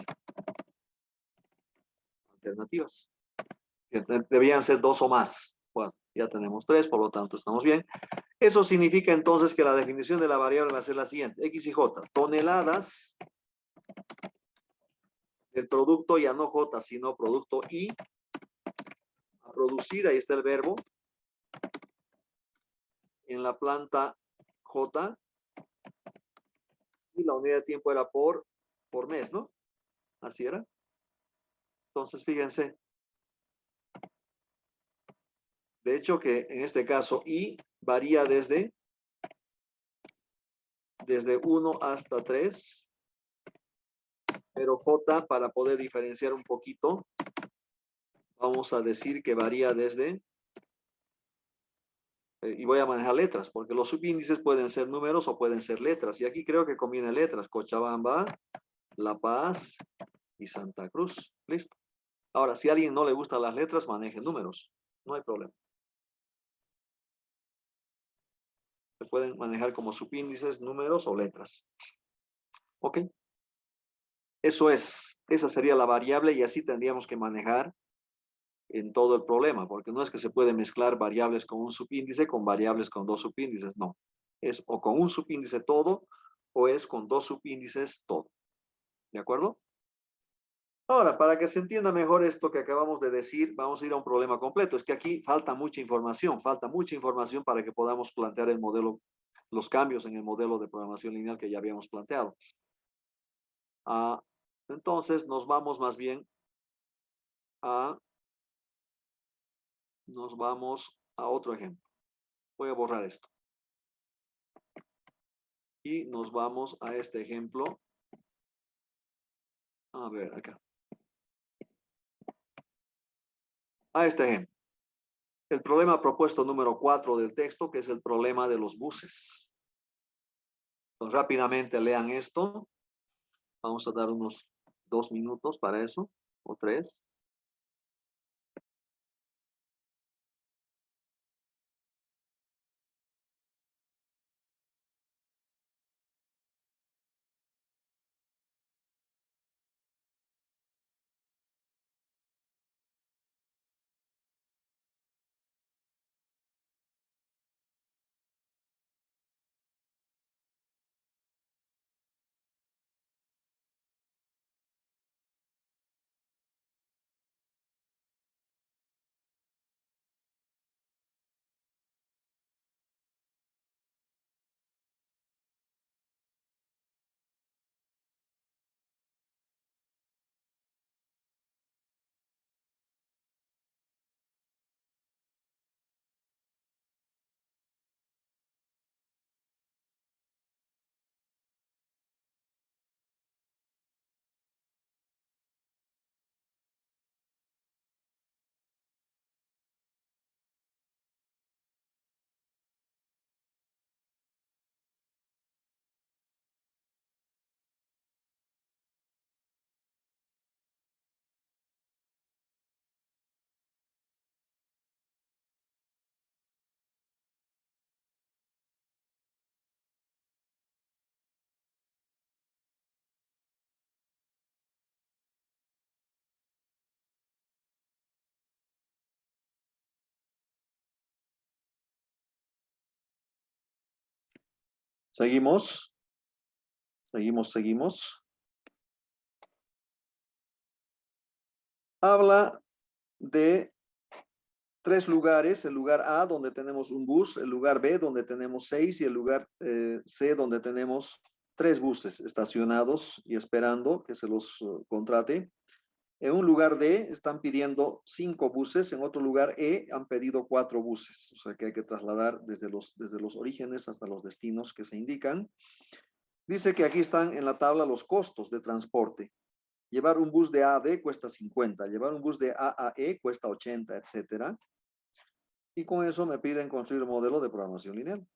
alternativas. Debían ser 2 o más. Bueno, ya tenemos 3, por lo tanto estamos bien. Eso significa entonces que la definición de la variable va a ser la siguiente. X y J. Toneladas del producto, ya no J, sino producto Y. A producir, ahí está el verbo. En la planta J. Y la unidad de tiempo era por mes, ¿no? Así era. Entonces, fíjense. De hecho, que en este caso Y varía desde 1 hasta 3. Pero J, para poder diferenciar un poquito, vamos a decir que varía desde, y voy a manejar letras, porque los subíndices pueden ser números o pueden ser letras. Y aquí creo que conviene letras. Cochabamba, La Paz y Santa Cruz. Listo. Ahora, si a alguien no le gustan las letras, maneje números. No hay problema. Se pueden manejar como subíndices, números o letras. ¿Ok? Eso es. Esa sería la variable y así tendríamos que manejar en todo el problema, porque no es que se puede mezclar variables con un subíndice con variables con 2 subíndices, no. Es o con un subíndice todo o es con 2 subíndices todo. ¿De acuerdo? Ahora, para que se entienda mejor esto que acabamos de decir, vamos a ir a un problema completo. Es que aquí falta mucha información para que podamos plantear el modelo, los cambios en el modelo de programación lineal que ya habíamos planteado. Entonces, nos vamos más bien a otro ejemplo. Voy a borrar esto. Y nos vamos a este ejemplo. A ver, acá. A este ejemplo. El problema propuesto número 4 del texto, que es el problema de los buses. Entonces, rápidamente lean esto. Vamos a dar unos 2 minutos para eso, o 3. Seguimos. Seguimos. Habla de 3 lugares, el lugar A donde tenemos un bus, el lugar B donde tenemos 6 y el lugar C donde tenemos 3 buses estacionados y esperando que se los contrate. En un lugar D están pidiendo 5 buses, en otro lugar E han pedido 4 buses, o sea que hay que trasladar desde los orígenes hasta los destinos que se indican. Dice que aquí están en la tabla los costos de transporte. Llevar un bus de A a D cuesta 50, llevar un bus de A a E cuesta 80, etcétera. Y con eso me piden construir un modelo de programación lineal.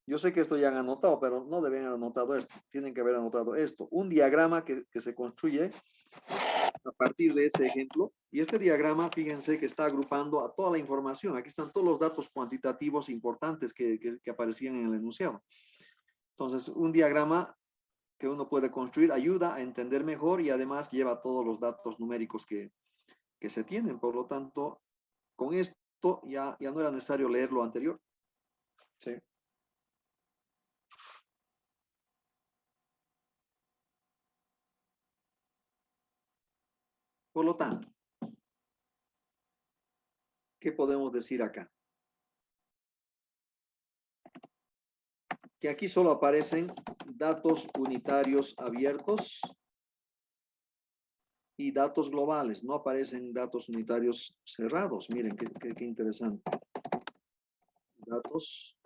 Yo sé que esto ya han anotado, pero no deben haber anotado esto. Tienen que haber anotado esto. Un diagrama que se construye a partir de ese ejemplo. Y este diagrama, fíjense que está agrupando a toda la información. Aquí están todos los datos cuantitativos importantes que aparecían en el enunciado. Entonces, un diagrama que uno puede construir ayuda a entender mejor y además lleva todos los datos numéricos que se tienen. Por lo tanto, con esto ya no era necesario leer lo anterior. Sí. Por lo tanto, ¿qué podemos decir acá? Que aquí solo aparecen datos unitarios abiertos y datos globales, no aparecen datos unitarios cerrados. Miren, qué interesante. Datos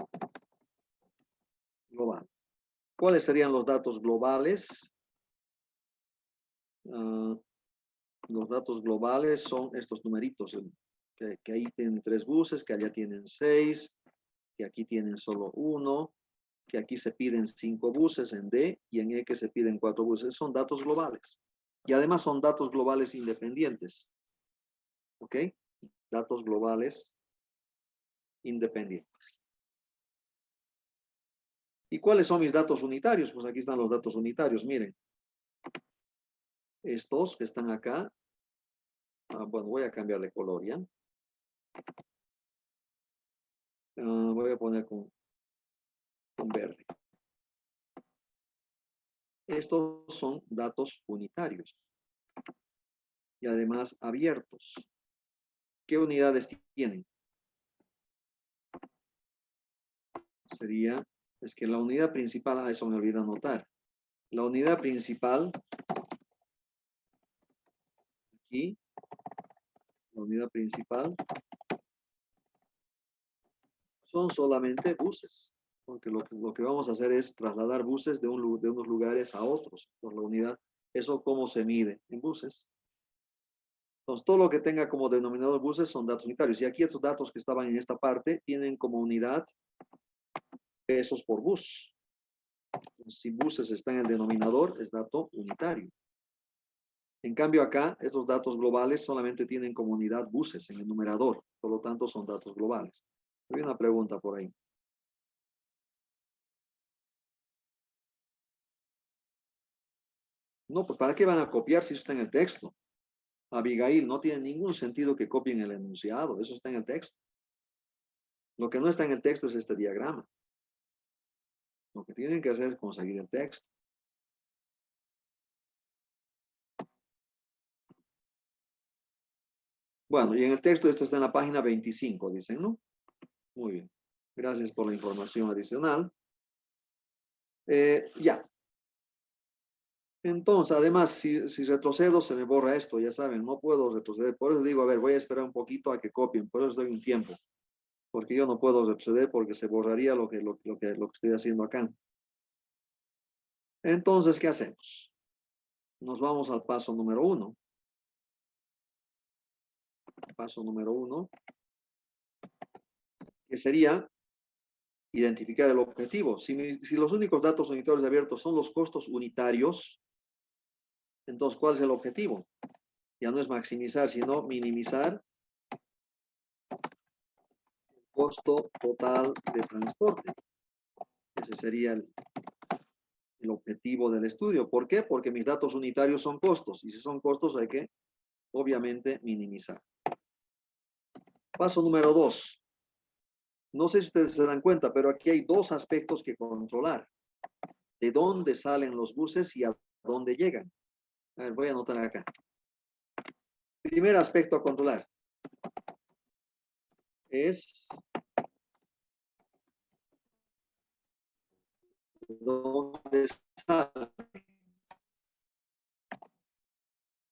globales. ¿Cuáles serían los datos globales? Los datos globales son estos numeritos, que ahí tienen 3 buses, que allá tienen 6, que aquí tienen solo 1, que aquí se piden 5 buses en D y en E que se piden 4 buses. Son datos globales. Y además son datos globales independientes. ¿Ok? Datos globales independientes. ¿Y cuáles son mis datos unitarios? Pues aquí están los datos unitarios, miren. Estos que están acá. Bueno, voy a cambiar de color, ¿ya? Voy a poner con verde. Estos son datos unitarios y además abiertos. ¿Qué unidades tienen? Sería, es que la unidad principal, eso me olvidé anotar. La unidad principal, aquí, la unidad principal, son solamente buses, porque lo que vamos a hacer es trasladar buses de unos lugares a otros por la unidad. ¿Eso cómo se mide? En buses. Entonces, todo lo que tenga como denominador buses son datos unitarios. Y aquí estos datos que estaban en esta parte tienen como unidad pesos por bus. Si buses está en el denominador, es dato unitario. En cambio acá, estos datos globales solamente tienen como unidad buses en el numerador. Por lo tanto, son datos globales. Hay una pregunta por ahí. No, pues ¿para qué van a copiar si eso está en el texto? Abigail, no tiene ningún sentido que copien el enunciado. Eso está en el texto. Lo que no está en el texto es este diagrama. Lo que tienen que hacer es conseguir el texto. Bueno, y en el texto esto está en la página 25, dicen, ¿no? Muy bien. Gracias por la información adicional. Ya. Entonces, además, si retrocedo, se me borra esto, ya saben, no puedo retroceder. Por eso digo, a ver, voy a esperar un poquito a que copien, por eso doy un tiempo. Porque yo no puedo retroceder porque se borraría lo que estoy haciendo acá. Entonces, ¿qué hacemos? Nos vamos al paso número 1. Paso número 1, que sería identificar el objetivo. Si los únicos datos unitarios abiertos son los costos unitarios, entonces, ¿cuál es el objetivo? Ya no es maximizar, sino minimizar el costo total de transporte. Ese sería el objetivo del estudio. ¿Por qué? Porque mis datos unitarios son costos. Y si son costos, hay que, obviamente, minimizar. Paso número 2. No sé si ustedes se dan cuenta, pero aquí hay dos aspectos que controlar. De dónde salen los buses y a dónde llegan. A ver, voy a anotar acá. Primer aspecto a controlar es dónde salen.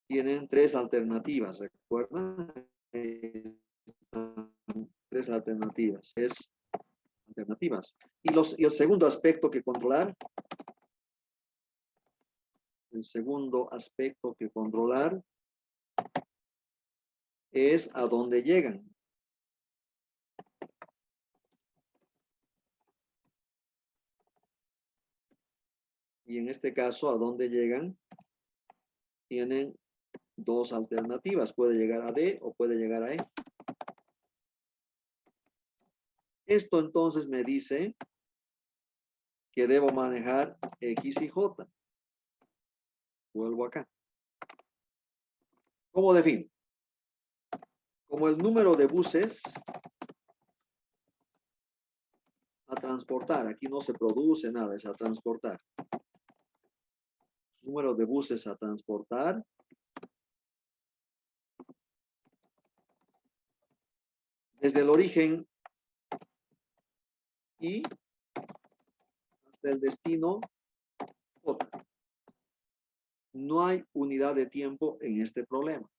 Tienen tres alternativas, ¿recuerdan? Tres alternativas. Es alternativas. Y el segundo aspecto que controlar, es a dónde llegan. Y en este caso, a dónde llegan, tienen dos alternativas. Puede llegar a D o puede llegar a E. Esto entonces me dice que debo manejar X y J. Vuelvo acá. ¿Cómo defino? Como el número de buses a transportar. Aquí no se produce nada, es a transportar. Número de buses a transportar. Desde el origen y hasta el destino J. No hay unidad de tiempo en este problema.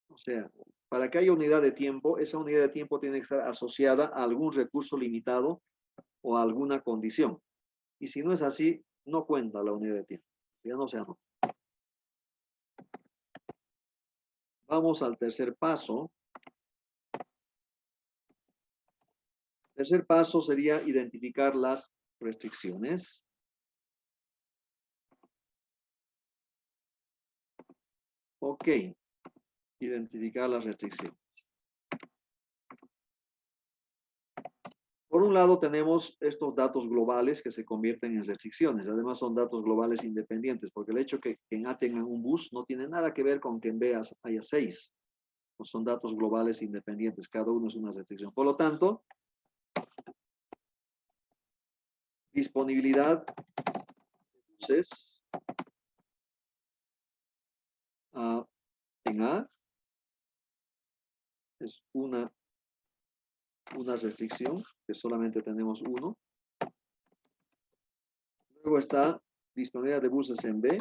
O sea, para que haya unidad de tiempo, esa unidad de tiempo tiene que estar asociada a algún recurso limitado o a alguna condición. Y si no es así, no cuenta la unidad de tiempo. Ya no se anota. Vamos al tercer paso. Tercer paso sería identificar las restricciones. Ok. Identificar las restricciones. Por un lado tenemos estos datos globales que se convierten en restricciones. Además son datos globales independientes, porque el hecho que en A tengan un bus no tiene nada que ver con que en B haya 6. No son datos globales independientes. Cada uno es una restricción. Por lo tanto, disponibilidad de buses en A es una restricción, que solamente tenemos uno. Luego está disponibilidad de buses en B.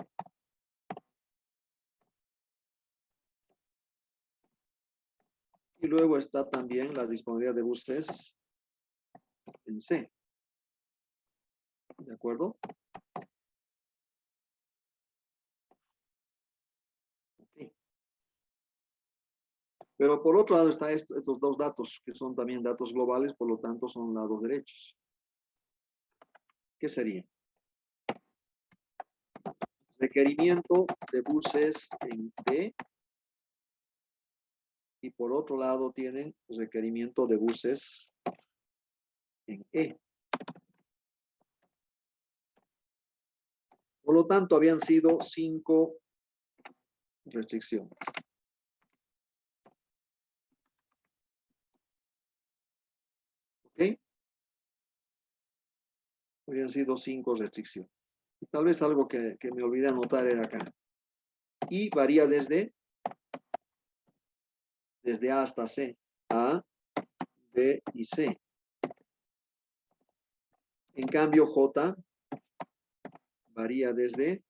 Y luego está también la disponibilidad de buses en C. ¿De acuerdo? Okay. Pero por otro lado están estos dos datos, que son también datos globales, por lo tanto son lados derechos. ¿Qué sería? requerimiento de buses en D. Y por otro lado tienen requerimiento de buses en E. Por lo tanto, habían sido 5 restricciones. ¿Ok? Habían sido 5 restricciones. Y tal vez algo que me olvidé anotar era acá. Y varía desde A hasta C. A, B y C. En cambio, J varía desde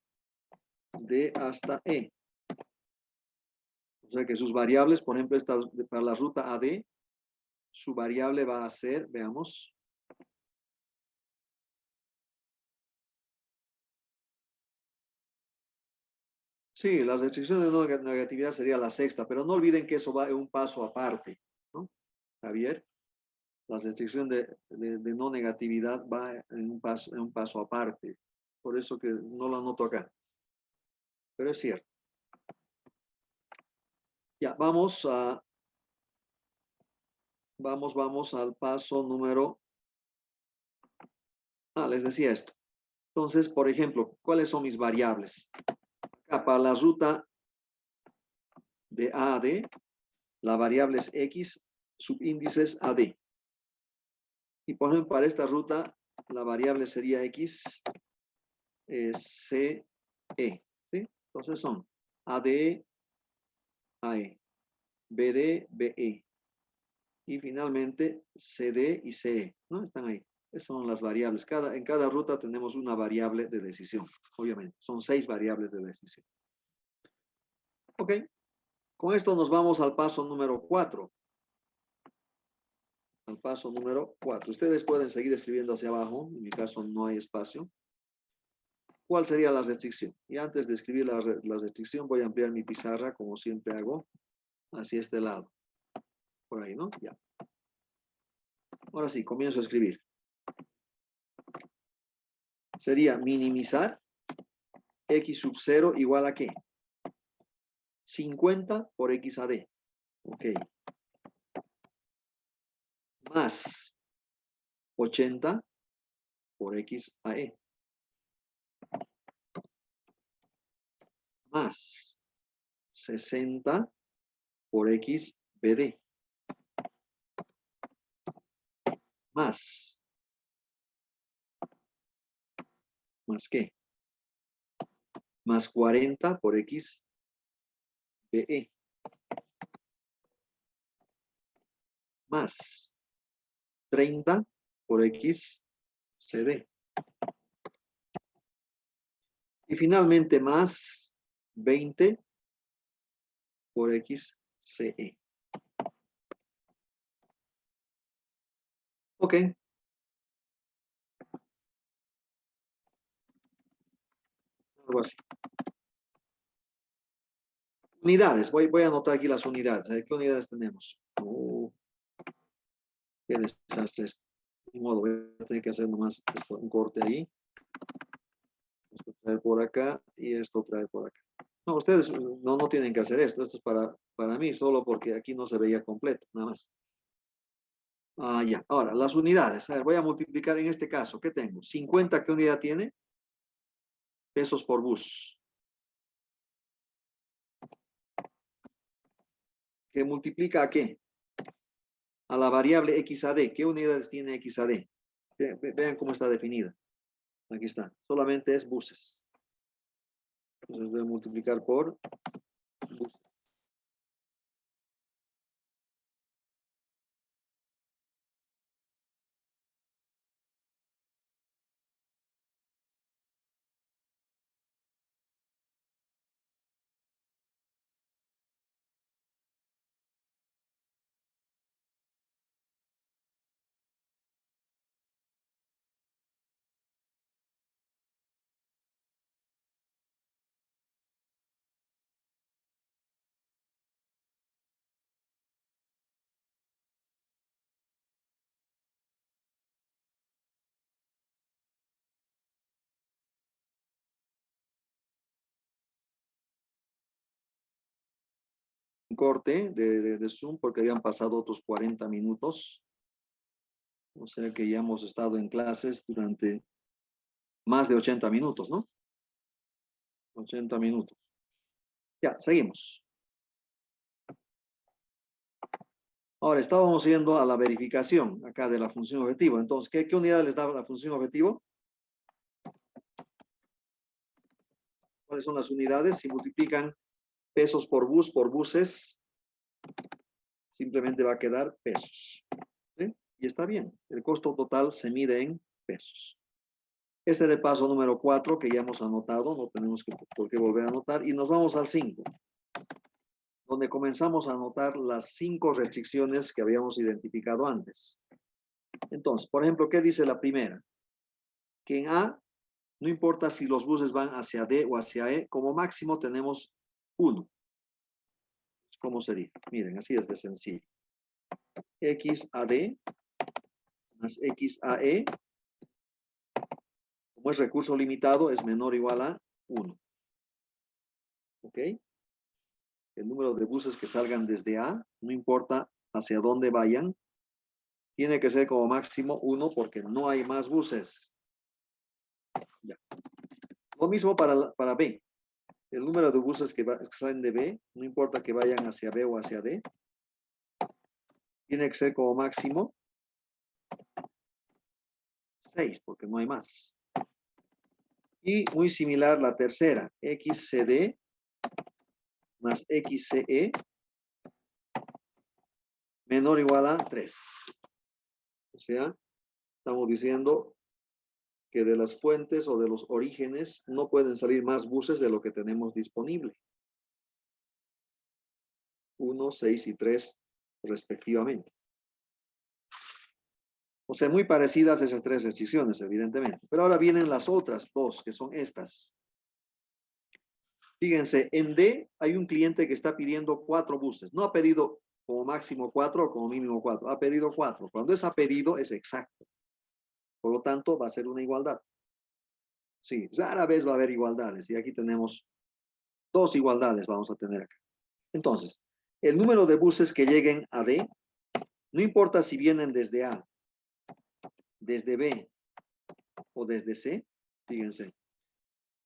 D hasta E. O sea que sus variables, por ejemplo, para la ruta AD, su variable va a ser, veamos, sí, las restricciones de no negatividad sería la sexta, pero no olviden que eso va en un paso aparte, ¿no? Javier, la restricción de no negatividad va en un paso aparte. Por eso que no lo anoto acá. Pero es cierto. Ya, vamos al paso número. Les decía esto. Entonces, por ejemplo, ¿cuáles son mis variables? Acá para la ruta de A a D, la variable es X, subíndices AD. Y por ejemplo, para esta ruta, la variable sería X, CE. ¿Sí? Entonces son AD, AE, BD, BE. Y finalmente CD y CE. ¿No? Están ahí. Esas son las variables. En cada ruta tenemos una variable de decisión. Obviamente, son 6 variables de decisión. Ok. Con esto nos vamos al paso número 4. Al paso número 4. Ustedes pueden seguir escribiendo hacia abajo. En mi caso no hay espacio. ¿Cuál sería la restricción? Y antes de escribir la restricción, voy a ampliar mi pizarra, como siempre hago, hacia este lado. Por ahí, ¿no? Ya. Ahora sí, comienzo a escribir. Sería minimizar X sub 0 igual a ¿qué? 50 por X a D. Ok. Más 80 por X a E. Más 60 por X BD. Más qué? Más 40 por X BE. Más 30 por X CD. Y finalmente más 20 por X CE. Ok. Algo así. Unidades. Voy a anotar aquí las unidades. ¿Qué unidades tenemos? Qué desastre. Ni modo, voy a tener que hacer nomás un corte ahí. Esto trae por acá y esto trae por acá. No, ustedes no tienen que hacer esto. Esto es para mí, solo porque aquí no se veía completo, nada más. Ya. Ahora, las unidades. A ver, voy a multiplicar en este caso. ¿Qué tengo? 50, ¿qué unidad tiene? Pesos por bus. ¿Que multiplica a qué? A la variable x a d. ¿Qué unidades tiene x a d? Vean cómo está definida. Aquí está. Solamente es buses. Entonces voy a multiplicar por buses. corte de Zoom porque habían pasado otros 40 minutos. O sea que ya hemos estado en clases durante más de 80 minutos, ¿no? 80 minutos. Ya, seguimos. Ahora, estábamos yendo a la verificación acá de la función objetivo. Entonces, ¿qué unidad les da la función objetivo? ¿Cuáles son las unidades? Si multiplican pesos por bus por buses, simplemente va a quedar pesos. ¿Sí? Y está bien. El costo total se mide en pesos. Este es el paso número 4 que ya hemos anotado. No tenemos por qué volver a anotar. Y nos vamos al 5, donde comenzamos a anotar las 5 restricciones que habíamos identificado antes. Entonces, por ejemplo, ¿qué dice la primera? Que en A, no importa si los buses van hacia D o hacia E, como máximo tenemos 1. ¿Cómo sería? Miren, así es de sencillo. X a D más X a E, como es recurso limitado, es menor o igual a 1. ¿Ok? El número de buses que salgan desde A, no importa hacia dónde vayan, tiene que ser como máximo 1 porque no hay más buses. Ya. Lo mismo para B. El número de buses que salen de B, no importa que vayan hacia B o hacia D, tiene que ser como máximo 6 porque no hay más. Y muy similar la tercera, XCD más XCE menor o igual a 3. O sea, estamos diciendo que de las fuentes o de los orígenes no pueden salir más buses de lo que tenemos disponible. 1, 6 y 3 respectivamente. O sea, muy parecidas esas 3 restricciones, evidentemente. Pero ahora vienen las otras 2, que son estas. Fíjense, en D hay un cliente que está pidiendo 4 buses. No ha pedido como máximo 4 o como mínimo 4. Ha pedido 4. Cuando es a pedido, es exacto. Por lo tanto, va a ser una igualdad. Sí, rara vez va a haber igualdades. Y aquí tenemos 2 igualdades, vamos a tener acá. Entonces, el número de buses que lleguen a D, no importa si vienen desde A, desde B o desde C, fíjense.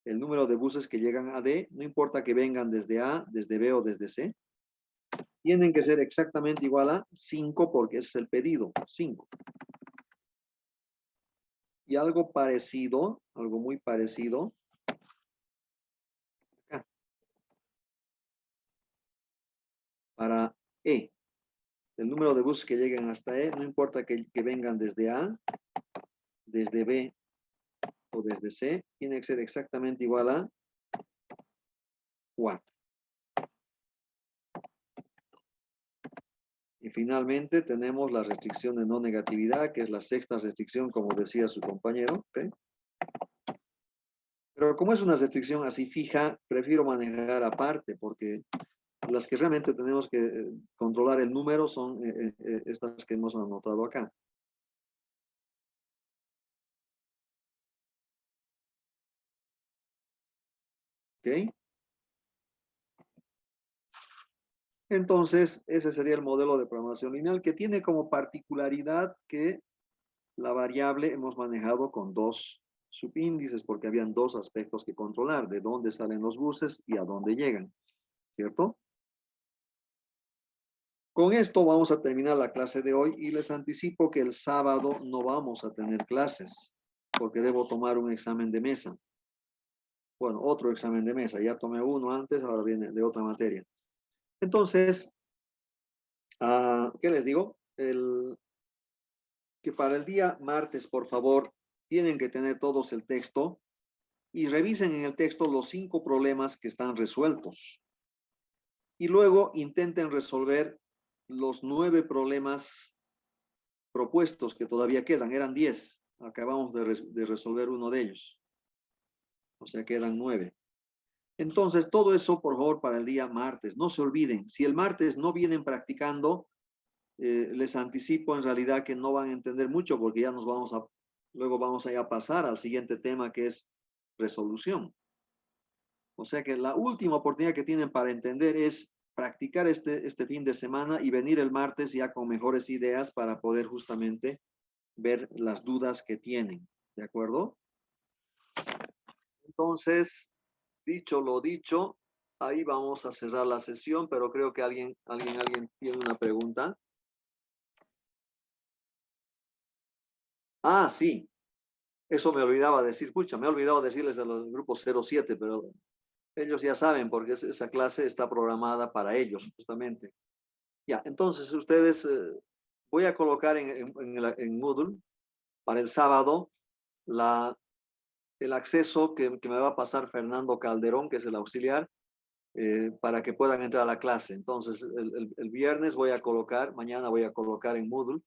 El número de buses que llegan a D, no importa que vengan desde A, desde B o desde C, tienen que ser exactamente igual a 5 porque ese es el pedido, 5. Y algo parecido, algo muy parecido, acá, para E. El número de buses que lleguen hasta E, no importa que vengan desde A, desde B o desde C, tiene que ser exactamente igual a 4. Y finalmente tenemos la restricción de no negatividad, que es la sexta restricción, como decía su compañero. ¿Okay? Pero como es una restricción así fija, prefiero manejar aparte, porque las que realmente tenemos que controlar el número son estas que hemos anotado acá. ¿Ok? Entonces, ese sería el modelo de programación lineal que tiene como particularidad que la variable hemos manejado con 2 subíndices porque habían 2 aspectos que controlar, de dónde salen los buses y a dónde llegan, ¿cierto? Con esto vamos a terminar la clase de hoy y les anticipo que el sábado no vamos a tener clases porque debo tomar un examen de mesa. Bueno, otro examen de mesa. Ya tomé uno antes, ahora viene de otra materia. Entonces, ¿qué les digo? Que para el día martes, por favor, tienen que tener todos el texto y revisen en el texto los 5 problemas que están resueltos. Y luego intenten resolver los 9 problemas propuestos que todavía quedan. Eran 10. Acabamos de resolver uno de ellos. O sea, quedan 9. Entonces, todo eso, por favor, para el día martes. No se olviden. Si el martes no vienen practicando, les anticipo en realidad que no van a entender mucho porque ya luego vamos a pasar al siguiente tema que es resolución. O sea que la última oportunidad que tienen para entender es practicar este fin de semana y venir el martes ya con mejores ideas para poder justamente ver las dudas que tienen. ¿De acuerdo? Entonces, dicho lo dicho, ahí vamos a cerrar la sesión, pero creo que alguien tiene una pregunta. Ah, sí, eso me olvidaba decir. Pucha, me he olvidado decirles a los grupos 07, pero ellos ya saben porque esa clase está programada para ellos, justamente. Ya, entonces ustedes, voy a colocar en Moodle para el sábado el acceso que me va a pasar Fernando Calderón, que es el auxiliar, para que puedan entrar a la clase. Entonces, el viernes voy a colocar, mañana voy a colocar en Moodle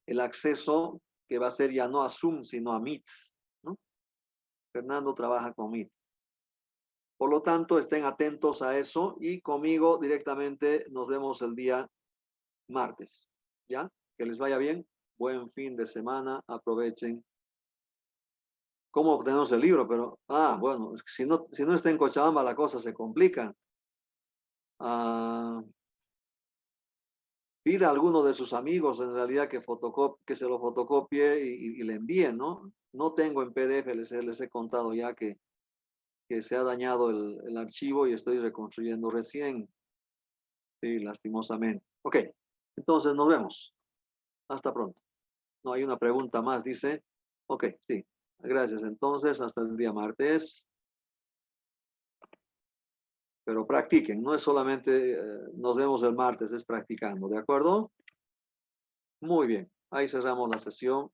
el acceso que va a ser ya no a Zoom, sino a Meet, ¿no? Fernando trabaja con Meet. Por lo tanto, estén atentos a eso y conmigo directamente nos vemos el día martes. ¿Ya? Que les vaya bien. Buen fin de semana. Aprovechen. ¿Cómo obtenemos el libro? Pero, bueno, es que si no está en Cochabamba la cosa se complica. Ah, pida a alguno de sus amigos en realidad que se lo fotocopie y le envíe, ¿no? No tengo en PDF, les he contado ya que se ha dañado el archivo y estoy reconstruyendo recién. Sí, lastimosamente. Ok, entonces nos vemos. Hasta pronto. No hay una pregunta más, dice. Ok, sí. Gracias. Entonces, hasta el día martes. Pero practiquen, no es solamente nos vemos el martes, es practicando, ¿de acuerdo? Muy bien. Ahí cerramos la sesión.